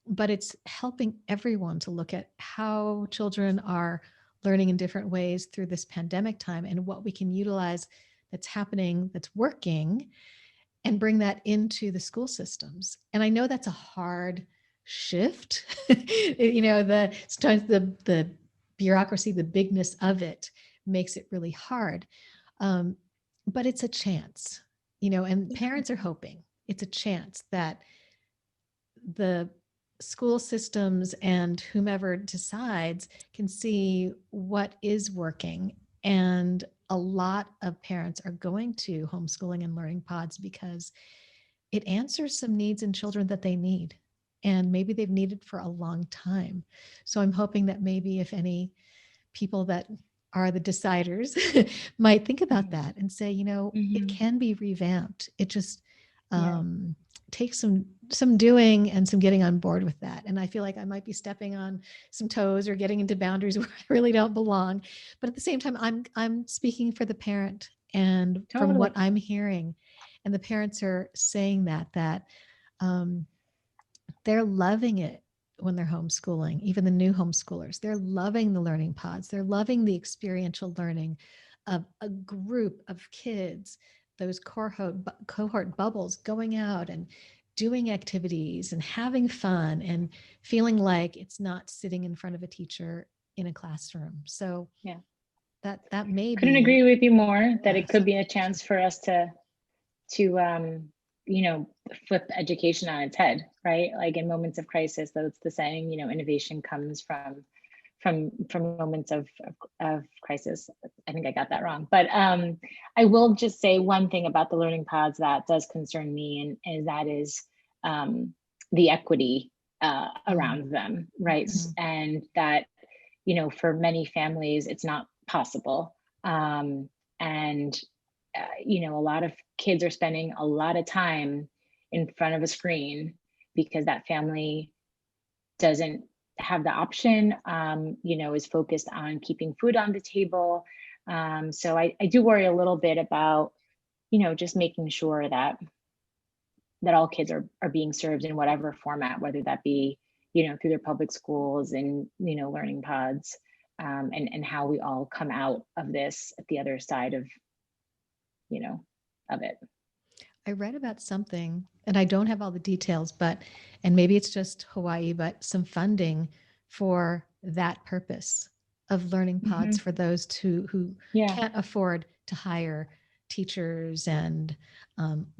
but it's helping everyone to look at how children are learning in different ways through this pandemic time and what we can utilize that's happening, that's working, and bring that into the school systems. And I know that's a hard shift. Sometimes the bureaucracy, the bigness of it makes it really hard. But it's a chance, and parents are hoping it's a chance that the school systems and whomever decides can see what is working. And a lot of parents are going to homeschooling and learning pods because it answers some needs in children that they need. And maybe they've needed for a long time. So I'm hoping that maybe if any people that are the deciders might think about that and say, it can be revamped. It just takes some doing and some getting on board with that. And I feel like I might be stepping on some toes or getting into boundaries where I really don't belong. But at the same time, I'm speaking for the parent, and Totally. from what I'm hearing, and the parents are saying that they're loving it when they're homeschooling, even the new homeschoolers. They're loving the learning pods. They're loving the experiential learning of a group of kids, those cohort bubbles, going out and doing activities and having fun and feeling like it's not sitting in front of a teacher in a classroom. So yeah, that may couldn't be. agree with you more that it could be a chance for us to flip education on its head, right? Like in moments of crisis, that's the saying, innovation comes from moments of crisis. I think I got that wrong, but I will just say one thing about the learning pods that does concern me, and that is the equity around them, right? And that, for many families, it's not possible. And a lot of kids are spending a lot of time in front of a screen because that family doesn't have the option, is focused on keeping food on the table. So I do worry a little bit about, just making sure that all kids are being served in whatever format, whether that be, through their public schools and, learning pods, and how we all come out of this at the other side of it. I read about something, and I don't have all the details, and maybe it's just Hawaii, but some funding for that purpose of learning pods for those who can't afford to hire teachers and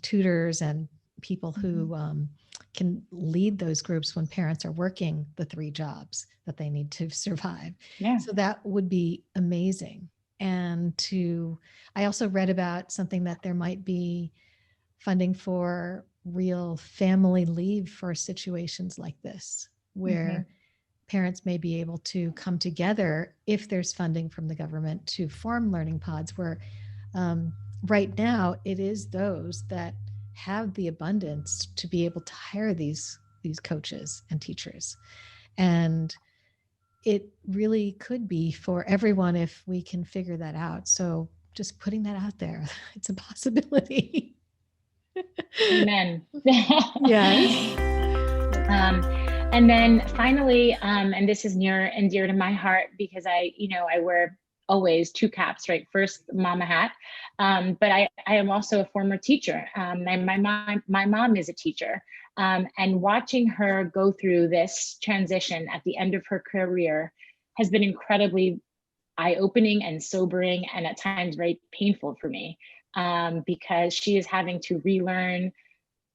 tutors and people who can lead those groups when parents are working the 3 jobs that they need to survive. Yeah. So that would be amazing. And I also read about something that there might be funding for real family leave for situations like this, where parents may be able to come together if there's funding from the government to form learning pods, where right now it is those that have the abundance to be able to hire these coaches and teachers. And it really could be for everyone if we can figure that out. So just putting that out there, it's a possibility. Amen. Yes. And then finally, and this is near and dear to my heart because I wear always 2 caps, right? First, mama hat, but I am also a former teacher, and my mom is a teacher, and watching her go through this transition at the end of her career has been incredibly eye-opening and sobering, and at times very painful for me. because she is having to relearn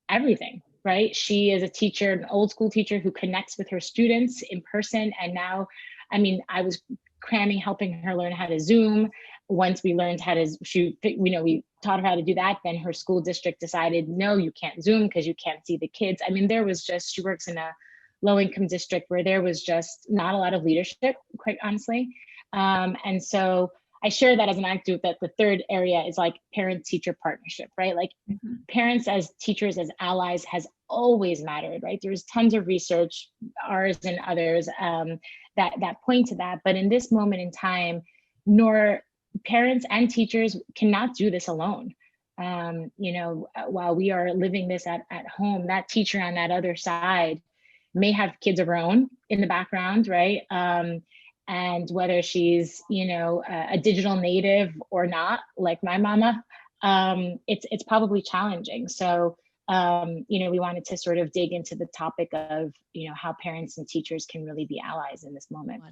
everything, right? She is a teacher, an old school teacher who connects with her students in person. And now, I mean, I was cramming, helping her learn how to Zoom. Once we learned how to shoot, we taught her how to do that. Then her school district decided, no, you can't Zoom because you can't see the kids. I mean, she works in a low income district where there was just not a lot of leadership, quite honestly. And so I share that as an anecdote, that the third area is like parent-teacher partnership, right? Like parents as teachers, as allies has always mattered, right? There's tons of research, ours and others, that point to that. But in this moment in time, nor parents and teachers cannot do this alone. While we are living this at home, that teacher on that other side may have kids of her own in the background, right? And whether she's, a digital native or not, like my mama, it's probably challenging. So, we wanted to sort of dig into the topic of, how parents and teachers can really be allies in this moment.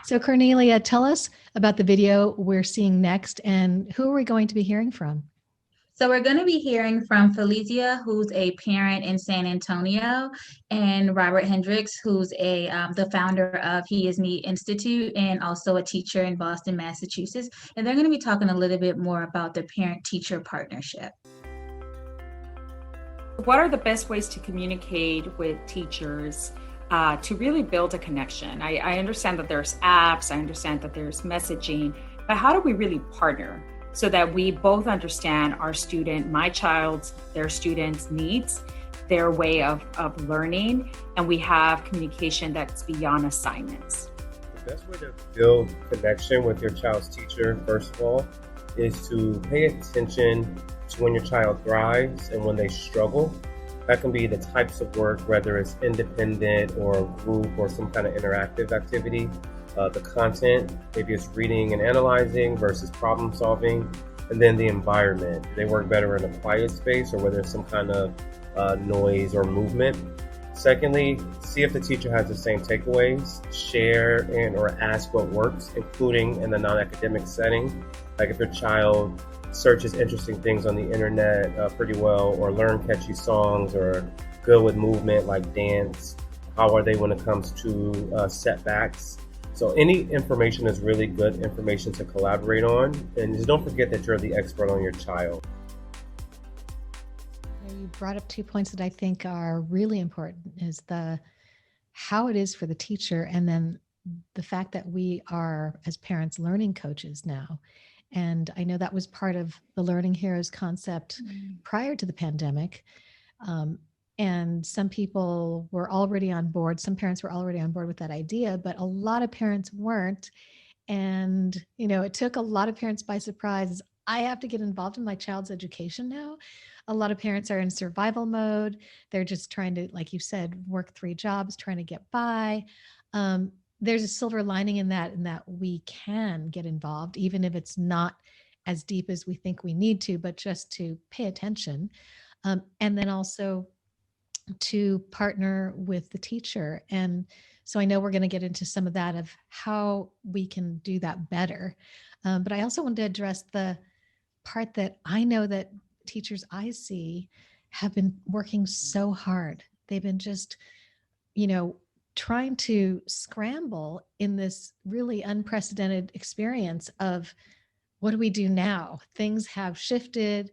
So Cornelia, tell us about the video we're seeing next, and who are we going to be hearing from? So we're going to be hearing from Felicia, who's a parent in San Antonio, and Robert Hendricks, who's the founder of He Is Me Institute and also a teacher in Boston, Massachusetts. And they're going to be talking a little bit more about the parent-teacher partnership. What are the best ways to communicate with teachers to really build a connection? I understand that there's apps, I understand that there's messaging, but how do we really partner so that we both understand our student, my child's, their students' needs, their way of learning, and we have communication that's beyond assignments? The best way to build connection with your child's teacher, first of all, is to pay attention to when your child thrives and when they struggle. That can be the types of work, whether it's independent or group or some kind of interactive activity. The content, maybe it's reading and analyzing versus problem solving, and then the environment. They work better in a quiet space or whether there's some kind of noise or movement. Secondly, see if the teacher has the same takeaways. Share and or ask what works, including in the non-academic setting. Like if your child searches interesting things on the internet pretty well, or learn catchy songs, or good with movement like dance, how are they when it comes to setbacks? So any information is really good information to collaborate on. And just don't forget that you're the expert on your child. You brought up 2 points that I think are really important, is how it is for the teacher, and then the fact that we are, as parents, learning coaches now. And I know that was part of the Learning Heroes concept prior to the pandemic. And some people were already on board. Some parents were already on board with that idea, but a lot of parents weren't. And, it took a lot of parents by surprise. I have to get involved in my child's education now. A lot of parents are in survival mode. They're just trying to, like you said, work 3 jobs, trying to get by. There's a silver lining in that we can get involved, even if it's not as deep as we think we need to, but just to pay attention. And then also to partner with the teacher. And so I know we're going to get into some of that, of how we can do that better. But I also wanted to address the part that I know that teachers I see have been working so hard. They've been just, trying to scramble in this really unprecedented experience of what do we do now? Things have shifted.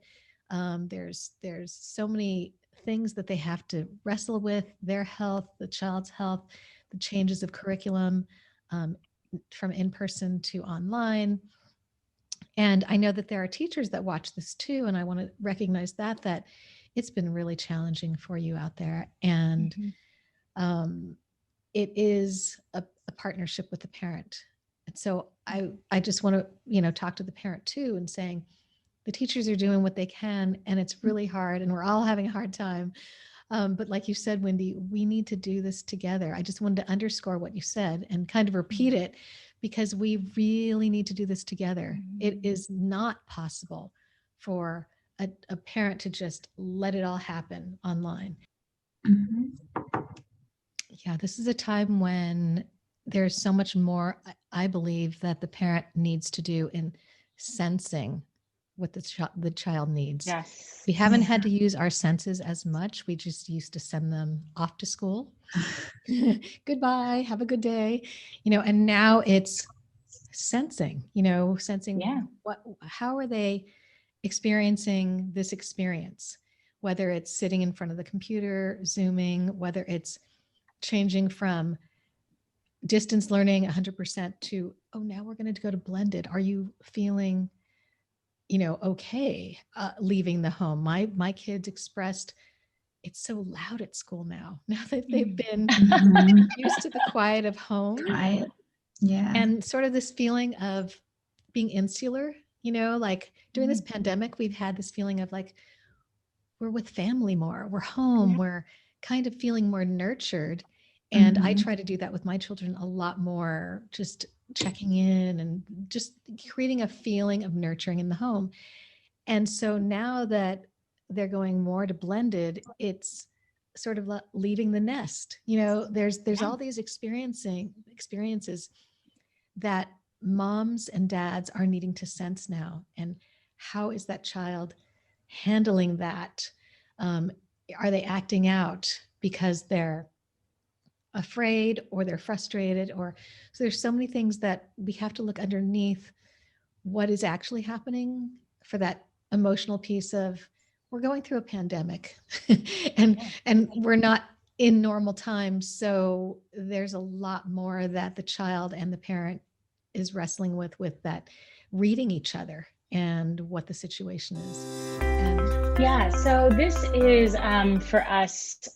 There's so many things that they have to wrestle with: their health, the child's health, the changes of curriculum from in-person to online. And I know that there are teachers that watch this too, and I want to recognize that it's been really challenging for you out there. And it is a partnership with the parent. And so I just want to, talk to the parent too, and saying the teachers are doing what they can, and it's really hard, and we're all having a hard time. But like you said, Wendy, we need to do this together. I just wanted to underscore what you said and kind of repeat it, because we really need to do this together. It is not possible for a parent to just let it all happen online. Yeah, this is a time when there's so much more, I believe, that the parent needs to do in sensing what the child needs. Yes. We haven't had to use our senses as much. We just used to send them off to school. Goodbye, have a good day. And now it's sensing, sensing how are they experiencing this experience, whether it's sitting in front of the computer, Zooming, whether it's changing from distance learning 100% to, oh, now we're going to go to blended. Are you feeling, okay, leaving the home? My kids expressed, it's so loud at school now that they've been used to the quiet of home. Quiet. Yeah. And sort of this feeling of being insular, like during this pandemic, we've had this feeling of like, we're with family more, we're home, we're kind of feeling more nurtured. And I try to do that with my children a lot more, just checking in and just creating a feeling of nurturing in the home. And so now that they're going more to blended, it's sort of leaving the nest. There's all these experiences that moms and dads are needing to sense now. And how is that child handling that? Are they acting out because they're afraid or they're frustrated? So there's so many things that we have to look underneath what is actually happening for that emotional piece of, we're going through a pandemic and we're not in normal times. So there's a lot more that the child and the parent is wrestling with that, reading each other and what the situation is. So this is for us,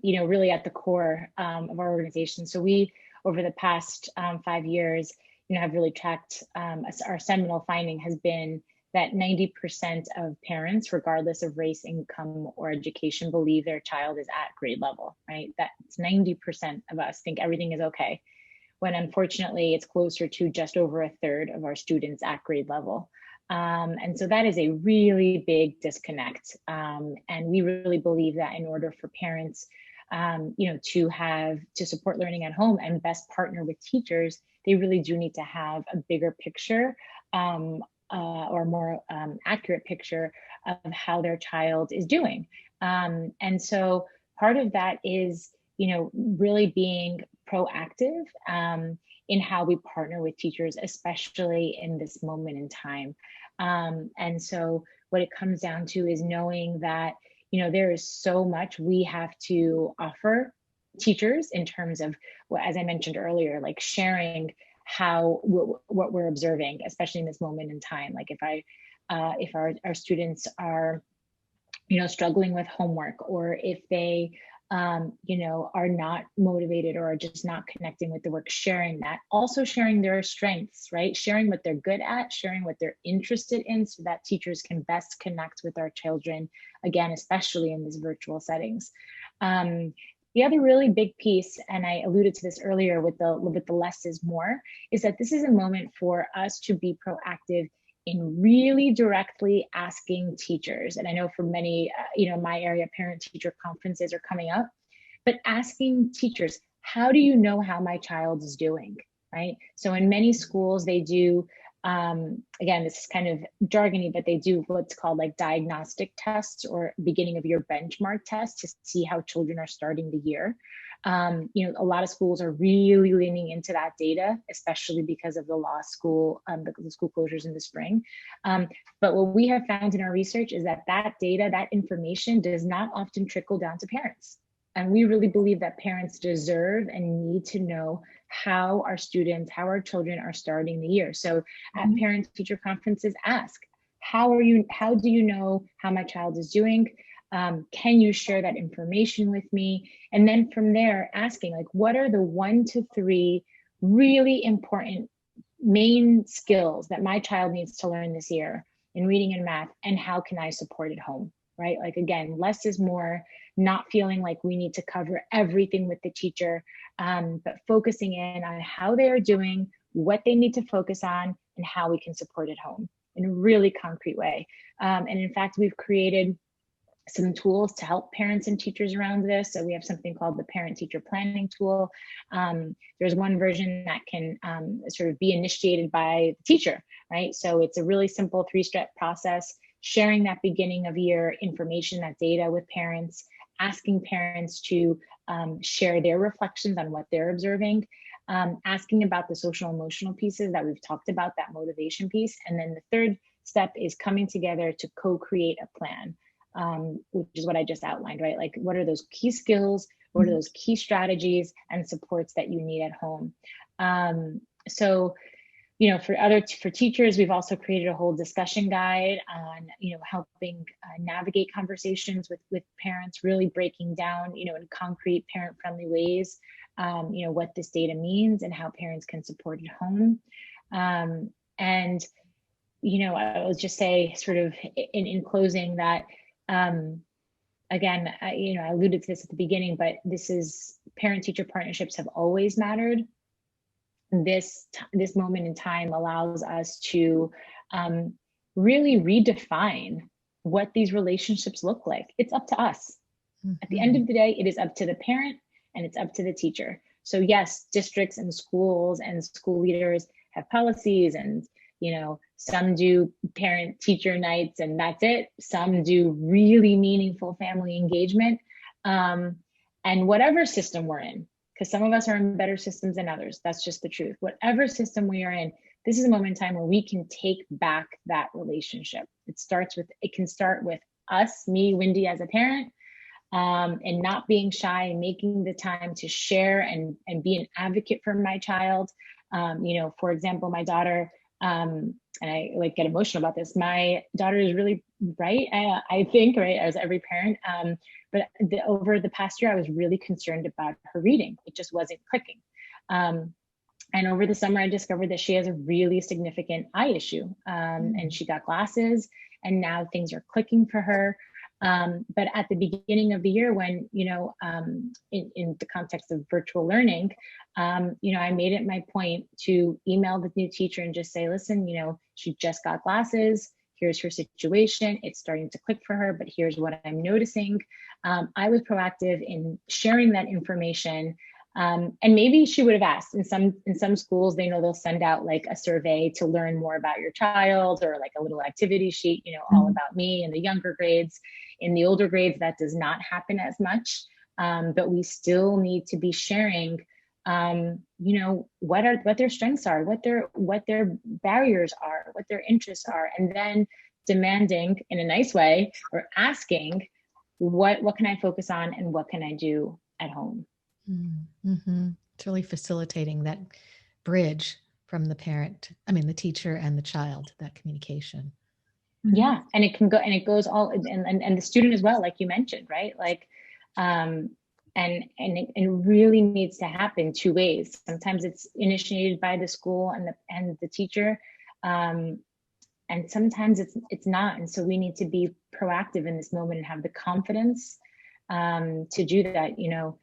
really at the core of our organization. So we, over the past 5 years, have really tracked, our seminal finding has been that 90% of parents, regardless of race, income, or education, believe their child is at grade level, right? That's 90% of us think everything is okay, when unfortunately it's closer to just over a third of our students at grade level. And so that is a really big disconnect. And we really believe that in order for parents, to support learning at home and best partner with teachers, they really do need to have a bigger picture, or more accurate picture of how their child is doing. And so part of that is, really being proactive in how we partner with teachers, especially in this moment in time. And so what it comes down to is knowing that, there is so much we have to offer teachers in terms of, as I mentioned earlier, like sharing what we're observing, especially in this moment in time. Like if our students are, struggling with homework, or if they, are not motivated or are just not connecting with the work, sharing that, also sharing their strengths, right? Sharing what they're good at, sharing what they're interested in, so that teachers can best connect with our children, again, especially in these virtual settings. The other really big piece, and I alluded to this earlier with the less is more, is that this is a moment for us to be proactive in really directly asking teachers. And I know for many, my area, parent-teacher conferences are coming up, but asking teachers, how do you know how my child is doing, right? So in many schools, they do, again, this is kind of jargony, but they do what's called like diagnostic tests, or beginning of year benchmark tests, to see how children are starting the year. A lot of schools are really leaning into that data, especially because of the law school, the school closures in the spring. But what we have found in our research is that data, that information, does not often trickle down to parents. And we really believe that parents deserve and need to know how our children are starting the year. So at parent-teacher conferences, ask, how do you know how my child is doing? Can you share that information with me? And then from there, asking, like, what are the 1 to 3 really important main skills that my child needs to learn this year in reading and math, and how can I support at home, right? Like, again, less is more, not feeling like we need to cover everything with the teacher, but focusing in on how they are doing, what they need to focus on, and how we can support at home in a really concrete way. And in fact, we've created some tools to help parents and teachers around this. So we have something called the parent-teacher planning tool. There's one version that can sort of be initiated by the teacher, right? So it's a really simple 3-step process, sharing that beginning of year information, that data with parents, asking parents to share their reflections on what they're observing, asking about the social emotional pieces that we've talked about, that motivation piece. And then the third step is coming together to co-create a plan. Which is what I just outlined, right? Like, what are those key skills? What are those key strategies and supports that you need at home? So, you know, for teachers, we've also created a whole discussion guide on, you know, helping navigate conversations with parents, really breaking down, you know, in concrete parent-friendly ways, you know, what this data means and how parents can support at home. And, you know, I will just say sort of in closing that, again, you know, I alluded to this at the beginning, but this is parent-teacher partnerships have always mattered. This moment in time allows us to really redefine what these relationships look like. It's up to us. At the end of the day, it is up to the parent and it's up to the teacher. So yes, districts and schools and school leaders have policies, and you know, some do parent teacher nights and that's it. Some do really meaningful family engagement. And whatever system we're in, because some of us are in better systems than others. That's just the truth. Whatever system we are in, this is a moment in time where we can take back that relationship. It can start with us, me, Wendy, as a parent, and not being shy and making the time to share and be an advocate for my child. You know, for example, my daughter, and I like get emotional about this. My daughter is really bright, I think, right, as every parent. But over the past year, I was really concerned about her reading. It just wasn't clicking. And over the summer, I discovered that she has a really significant eye issue. And she got glasses, and now things are clicking for her. But at the beginning of the year, when, you know, in the context of virtual learning, you know, I made it my point to email the new teacher and just say, listen, you know, she just got glasses. Here's her situation. It's starting to click for her, but here's what I'm noticing. I was proactive in sharing that information. And maybe she would have asked. In some schools, they know they'll send out like a survey to learn more about your child, or like a little activity sheet, you know, all about me in the younger grades. In the older grades, that does not happen as much, but we still need to be sharing, you know, what their strengths are, what their barriers are, what their interests are, and then demanding in a nice way, or asking, what can I focus on and what can I do at home? Mm-hmm. It's really facilitating that bridge from the teacher and the child, that communication. Yeah, and it goes all, and the student as well, like you mentioned, right? Like, and it really needs to happen 2 ways. Sometimes it's initiated by the school and the teacher, and sometimes it's not. And so we need to be proactive in this moment and have the confidence to do that. You know,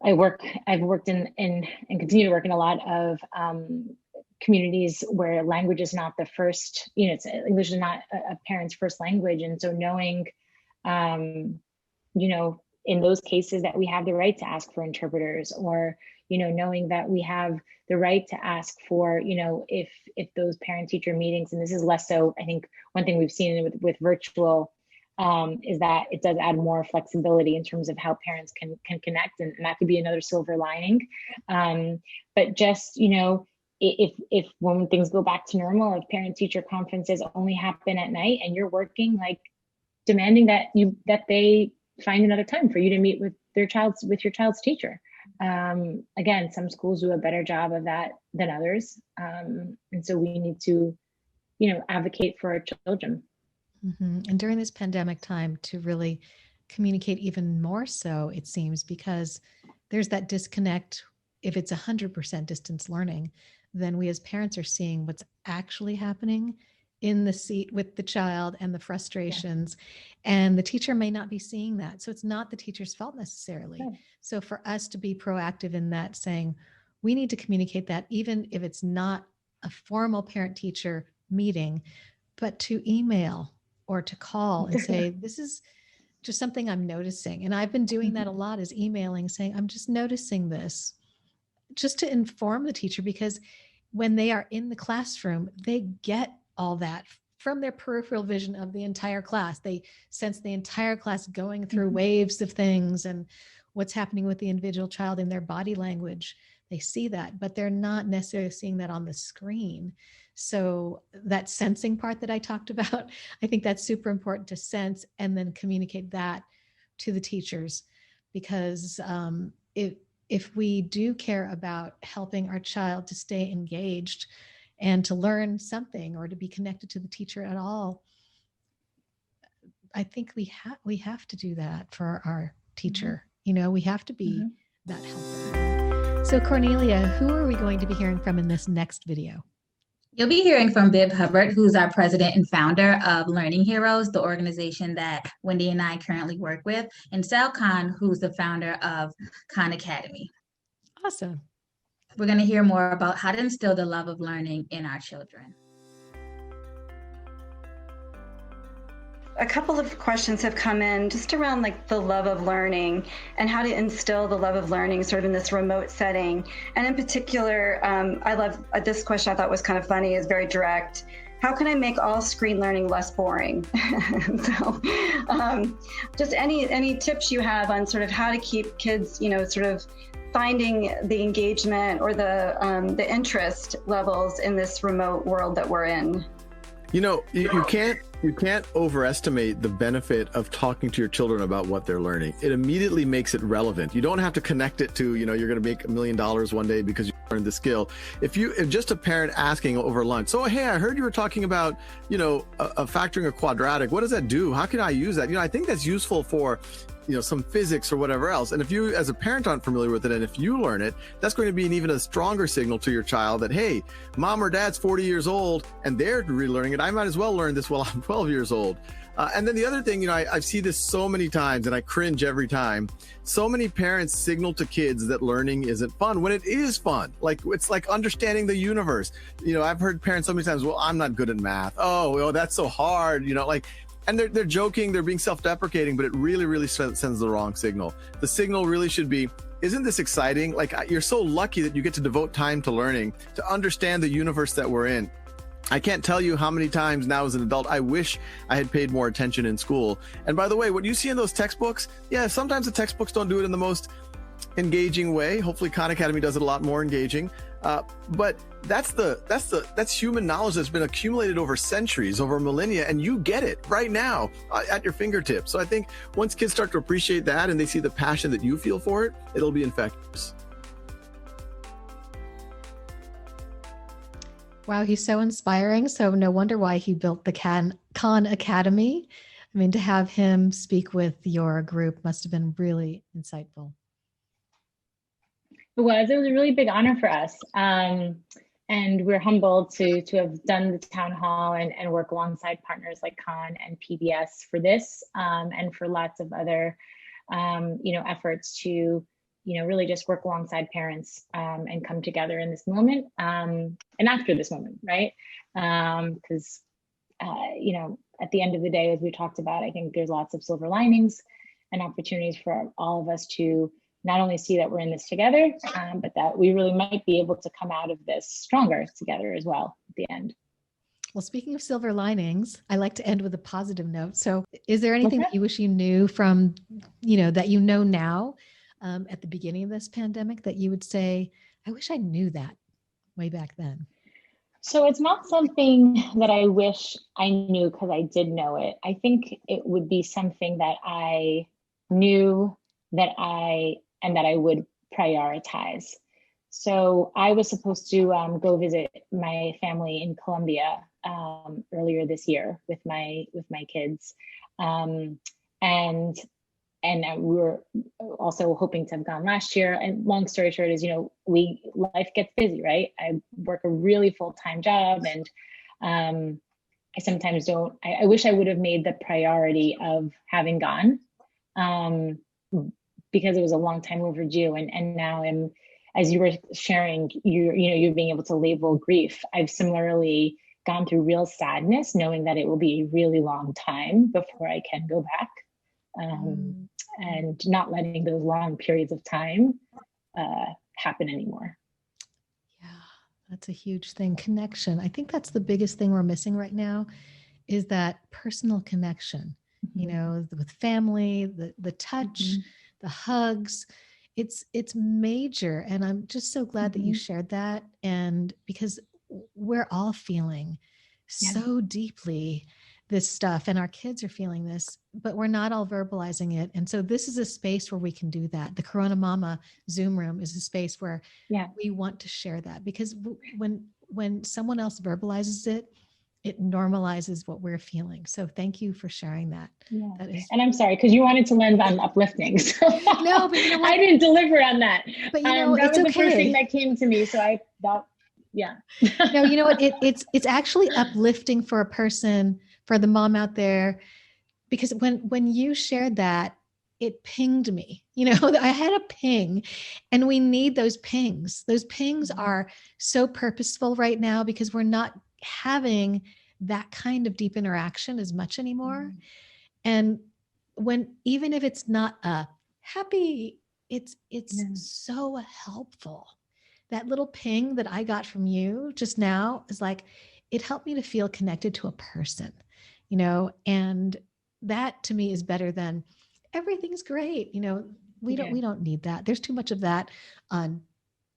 I've worked in and continue to work in a lot of communities where language is not the first, you know, English is not a parent's first language. And so knowing, you know, in those cases that we have the right to ask for interpreters, or, you know, knowing that we have the right to ask for, you know, if those parent teacher meetings, and this is less so, I think one thing we've seen with virtual is that it does add more flexibility in terms of how parents can connect, and that could be another silver lining. But just, you know, if when things go back to normal, if parent teacher conferences only happen at night and you're working, like demanding that they find another time for you to meet with your child's teacher. Again, some schools do a better job of that than others. And so we need to, you know, advocate for our children. Mm-hmm. And during this pandemic time, to really communicate even more so, it seems, because there's that disconnect. If it's 100% distance learning, then we as parents are seeing what's actually happening in the seat with the child and the frustrations, and the teacher may not be seeing that. So it's not the teacher's fault necessarily. Right. So for us to be proactive in that, saying we need to communicate that, even if it's not a formal parent-teacher meeting, but to email or to call and say, this is just something I'm noticing. And I've been doing that a lot, is emailing saying, I'm just noticing this, just to inform the teacher, because when they are in the classroom, they get all that from their peripheral vision of the entire class. They sense the entire class going through waves of things and what's happening with the individual child in their body language. They see that, but they're not necessarily seeing that on the screen. So that sensing part that I talked about, I think that's super important to sense and then communicate that to the teachers, because if we do care about helping our child to stay engaged and to learn something or to be connected to the teacher at all, I think we have to do that for our teacher. You know, we have to be that helper. So Cornelia, who are we going to be hearing from in this next video? You'll be hearing from Bib Hubbard, who's our president and founder of Learning Heroes, the organization that Wendy and I currently work with, and Sal Kahn, who's the founder of Kahn Academy. Awesome. We're going to hear more about how to instill the love of learning in our children. A couple of questions have come in just around like the love of learning and how to instill the love of learning sort of in this remote setting. And in particular, I love this question I thought was kind of funny, is very direct. How can I make all screen learning less boring? So just any tips you have on sort of how to keep kids, you know, sort of finding the engagement or the interest levels in this remote world that we're in. You know, you can't overestimate the benefit of talking to your children about what they're learning. It immediately makes it relevant. You don't have to connect it to, you know, you're going to make $1 million one day because you learned the skill. If just a parent asking over lunch, so, hey, I heard you were talking about, you know, factoring a quadratic. What does that do? How can I use that? You know, I think that's useful for, you know, some physics or whatever else. And if you as a parent aren't familiar with it, and if you learn it, that's going to be even a stronger signal to your child that, hey, mom or dad's 40 years old and they're relearning it. I might as well learn this while I'm 12 years old. And then the other thing, you know, I see this so many times and I cringe every time. So many parents signal to kids that learning isn't fun when it is fun. Like, it's like understanding the universe. You know, I've heard parents so many times, well, I'm not good at math. Oh, well, that's so hard, you know, like, and they're joking, they're being self-deprecating, but it really sends the wrong signal. The signal really should be, isn't this exciting? Like, you're so lucky that you get to devote time to learning, to understand the universe that we're in. I can't tell you how many times now as an adult, I wish I had paid more attention in school. And by the way, what you see in those textbooks, yeah, sometimes the textbooks don't do it in the most engaging way. Hopefully Khan Academy does it a lot more engaging. But that's human knowledge that's been accumulated over centuries, over millennia, and you get it right now at your fingertips. So I think once kids start to appreciate that and they see the passion that you feel for it, it'll be infectious. Wow, he's so inspiring. So no wonder why he built the Kahn Academy. I mean, to have him speak with your group must have been really insightful. It was a really big honor for us. And we're humbled to have done the town hall and work alongside partners like Kahn and PBS for this, and for lots of other, efforts to, really just work alongside parents and come together in this moment and after this moment, right? Because, at the end of the day, as we talked about, I think there's lots of silver linings and opportunities for all of us to not only see that we're in this together, but that we really might be able to come out of this stronger together as well at the end. Well, speaking of silver linings, I like to end with a positive note. So is there anything that you wish you knew from, that you know now at the beginning of this pandemic that you would say, I wish I knew that way back then? So it's not something that I wish I knew because I did know it. I think it would be something that I knew that I would prioritize. So I was supposed to go visit my family in Colombia earlier this year with my kids, and we were also hoping to have gone last year. And long story short is, life gets busy, right? I work a really full-time job, and I sometimes don't. I wish I would have made the priority of having gone. Because it was a long time overdue, and now as you were sharing, you're being able to label grief. I've similarly gone through real sadness, knowing that it will be a really long time before I can go back. and not letting those long periods of time happen anymore. Yeah, that's a huge thing. Connection. I think that's the biggest thing we're missing right now, is that personal connection, you know, with family, the touch, the hugs. It's major. And I'm just so glad that you shared that. And because we're all feeling so deeply this stuff, and our kids are feeling this, but we're not all verbalizing it. And so this is a space where we can do that. The CoronaMama Zoom room is a space where we want to share that, because when someone else verbalizes it, it normalizes what we're feeling. So thank you for sharing that. Yeah. That is, and I'm sorry, because you wanted to land on uplifting. So no, but you know what? I didn't deliver on that. But you know, that it's was okay. the first thing that came to me. So no, you know what? It's actually uplifting for a person, for the mom out there, because when you shared that, it pinged me. You know, I had a ping, and we need those pings. Those pings are so purposeful right now, because we're not having that kind of deep interaction as much anymore. And even if it's not a happy, it's so helpful. That little ping that I got from you just now is like, it helped me to feel connected to a person, you know, and that to me is better than everything's great. You know, we don't need that. There's too much of that on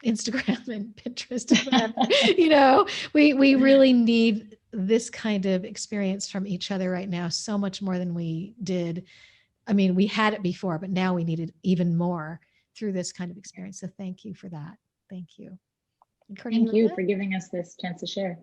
Instagram and Pinterest and whatever. You know, we really need this kind of experience from each other right now, so much more than we did. I mean, we had it before, but now we need it even more through this kind of experience. So thank you for that. Thank you. Thank you for giving us this chance to share.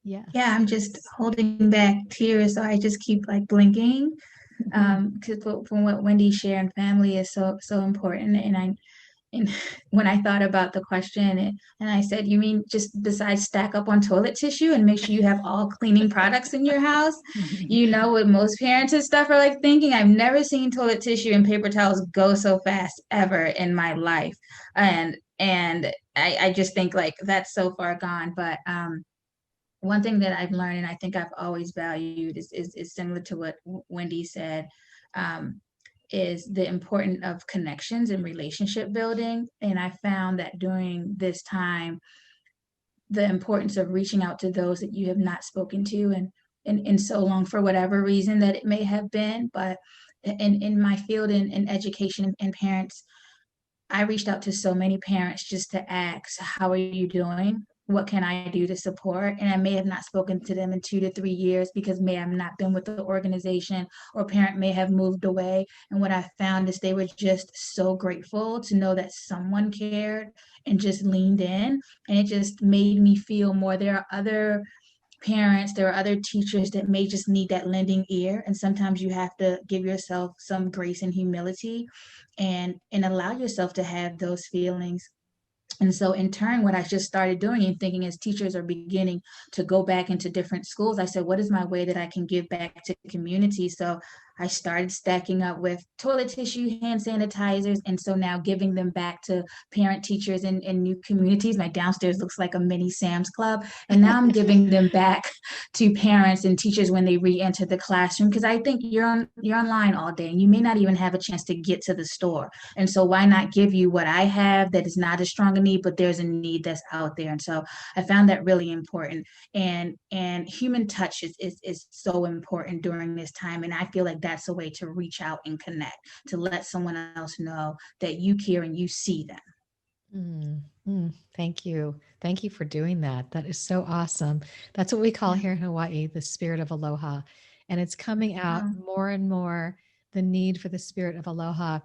Yes. Yeah, I'm just holding back tears, so I just keep like blinking. Because from what Wendy shared, and family is so important. And when I thought about the question, and I said, you mean just besides stack up on toilet tissue and make sure you have all cleaning products in your house? You know what most parents and stuff are like thinking? I've never seen toilet tissue and paper towels go so fast ever in my life. And I just think like that's so far gone. But one thing that I've learned, and I think I've always valued, is similar to what Wendy said, is the importance of connections and relationship building. And I found that during this time, the importance of reaching out to those that you have not spoken to in so long, for whatever reason that it may have been. But in my field in education and parents, I reached out to so many parents just to ask, how are you doing? What can I do to support? And I may have not spoken to them in 2 to 3 years, because may have not been with the organization, or parent may have moved away. And what I found is they were just so grateful to know that someone cared and just leaned in. And it just made me feel more. There are other parents, there are other teachers that may just need that lending ear. And sometimes you have to give yourself some grace and humility and allow yourself to have those feelings. And so in turn, what I just started doing and thinking, as teachers are beginning to go back into different schools, I said, what is my way that I can give back to community? So I started stacking up with toilet tissue, hand sanitizers. And so now giving them back to parent teachers in new communities. My downstairs looks like a mini Sam's Club. And now I'm giving them back to parents and teachers when they re-enter the classroom, because I think you're online all day and you may not even have a chance to get to the store. And so why not give you what I have that is not as strong a need, but there's a need that's out there. And so I found that really important. And human touch is so important during this time. And I feel like that's a way to reach out and connect, to let someone else know that you care and you see them. Thank you. Thank you for doing that. That is so awesome. That's what we call here in Hawaii, the spirit of aloha. And it's coming out more and more, the need for the spirit of aloha,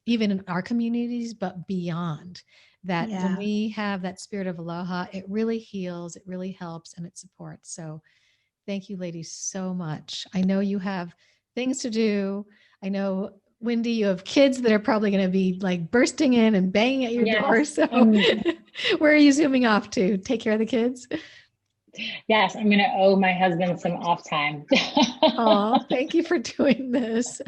even in our communities, but beyond that. When we have that spirit of aloha, it really heals, it really helps, and it supports. So thank you, ladies, so much. I know you have things to do. I know, Wendy, you have kids that are probably going to be like bursting in and banging at your door. So where are you zooming off to? Take care of the kids? Yes, I'm going to owe my husband some off time. Oh, thank you for doing this,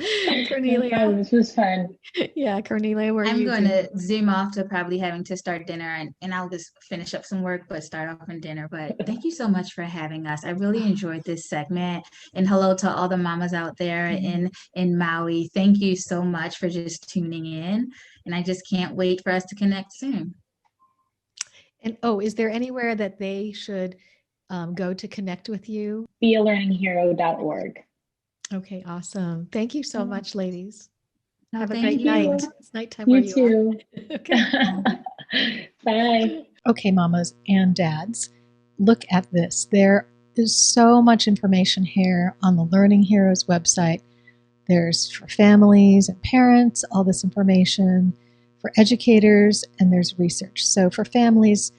Cornelia. This was fun. Yeah, Cornelia, where are I'm you going doing? to zoom off to probably having to start dinner, and I'll just finish up some work, but start off on dinner. But thank you so much for having us. I really enjoyed this segment. And hello to all the mamas out there in Maui. Thank you so much for just tuning in. And I just can't wait for us to connect soon. And oh, is there anywhere that they should go to connect with you? bealearninghero.org. Okay, awesome. Thank you so much, ladies. No, Have a thank great you. night. It's nighttime where you too. are. Okay. Bye. Okay, mamas and dads, look at this. There is so much information here on the Learning Heroes website. There's for families and parents, all this information, for educators, and there's research. So for families,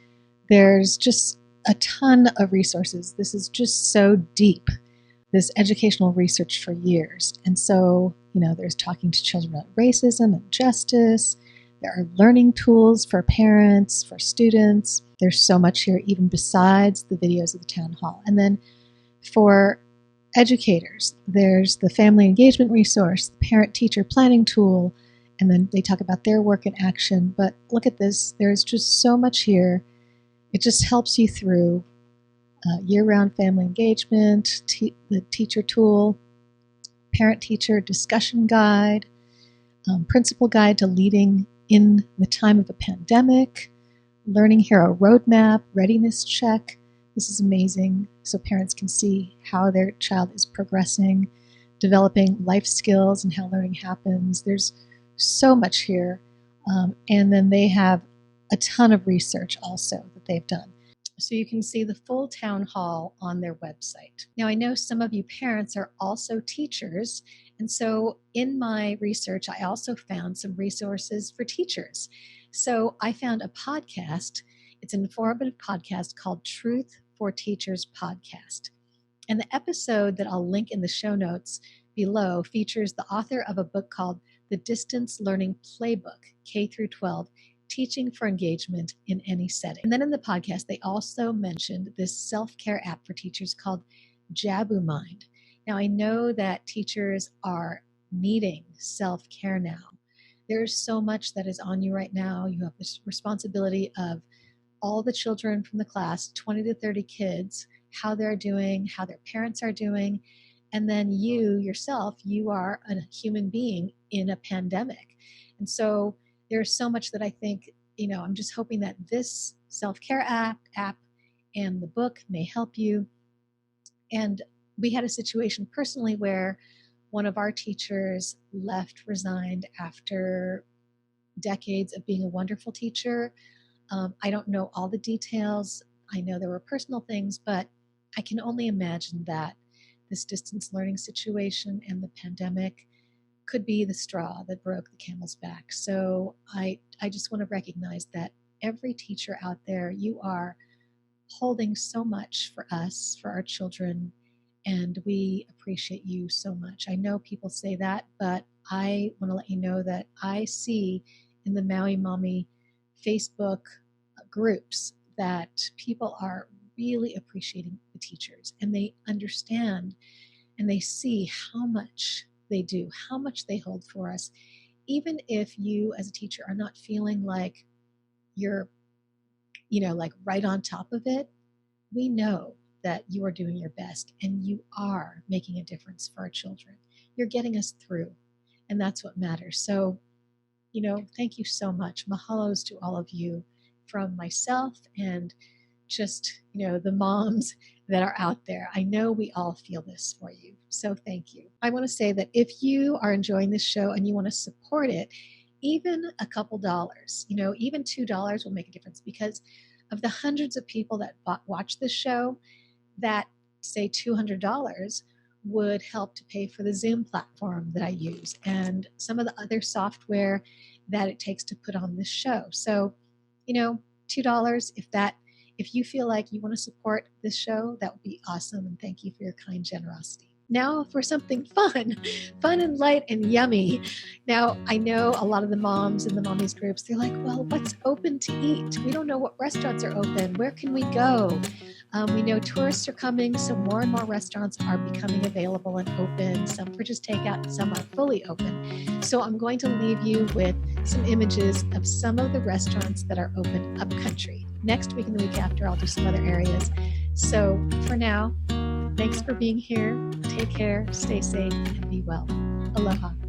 there's just a ton of resources. This is just so deep, this educational research for years. And so, there's talking to children about racism and justice. There are learning tools for parents, for students. There's so much here, even besides the videos of the town hall. And then for educators, there's the family engagement resource, the parent-teacher planning tool, and then they talk about their work in action. But look at this. There's just so much here. It just helps you through year-round family engagement, the teacher tool, parent-teacher discussion guide, principal guide to leading in the time of a pandemic, Learning Hero roadmap, readiness check. This is amazing, so parents can see how their child is progressing, developing life skills and how learning happens. There's so much here. And then they have a ton of research also that they've done. So you can see the full town hall on their website. Now, I know some of you parents are also teachers, and so in my research, I also found some resources for teachers. So I found a podcast. It's an informative podcast called Truth for Teachers Podcast. And the episode that I'll link in the show notes below features the author of a book called The Distance Learning Playbook, K through 12, Teaching for Engagement in Any Setting. And then in the podcast, they also mentioned this self-care app for teachers called Jabu Mind. Now, I know that teachers are needing self-care now. There's so much that is on you right now. You have this responsibility of all the children from the class, 20 to 30 kids, how they're doing, how their parents are doing, and then you yourself, you are a human being in a pandemic. And so there's so much that I think, I'm just hoping that this self-care app and the book may help you. And we had a situation personally where one of our teachers resigned after decades of being a wonderful teacher. I don't know all the details. I know there were personal things, but I can only imagine that this distance learning situation and the pandemic could be the straw that broke the camel's back. So I just want to recognize that every teacher out there, you are holding so much for us, for our children, and we appreciate you so much. I know people say that, but I want to let you know that I see in the Maui Mommy Facebook groups that people are really appreciating the teachers, and they understand and they see how much they do, how much they hold for us. Even if you as a teacher are not feeling like you're, like right on top of it, we know that you are doing your best and you are making a difference for our children. You're getting us through, and that's what matters. So, thank you so much. Mahalos to all of you from myself and just, the moms that are out there. I know we all feel this for you. So thank you. I want to say that if you are enjoying this show and you want to support it, even a couple dollars, even $2 will make a difference, because of the hundreds of people that watch this show, that say $200 would help to pay for the Zoom platform that I use and some of the other software that it takes to put on this show. So, $2, if you feel like you want to support this show, that would be awesome. And thank you for your kind generosity. Now for something fun and light and yummy. Now, I know a lot of the moms in the mommies groups, they're like, well, what's open to eat? We don't know what restaurants are open. Where can we go? We know tourists are coming, so more and more restaurants are becoming available and open, some for just takeout and some are fully open. So I'm going to leave you with some images of some of the restaurants that are open UpCountry. Next week and the week after, I'll do some other areas. So for now, thanks for being here. Take care, stay safe, and be well. Aloha.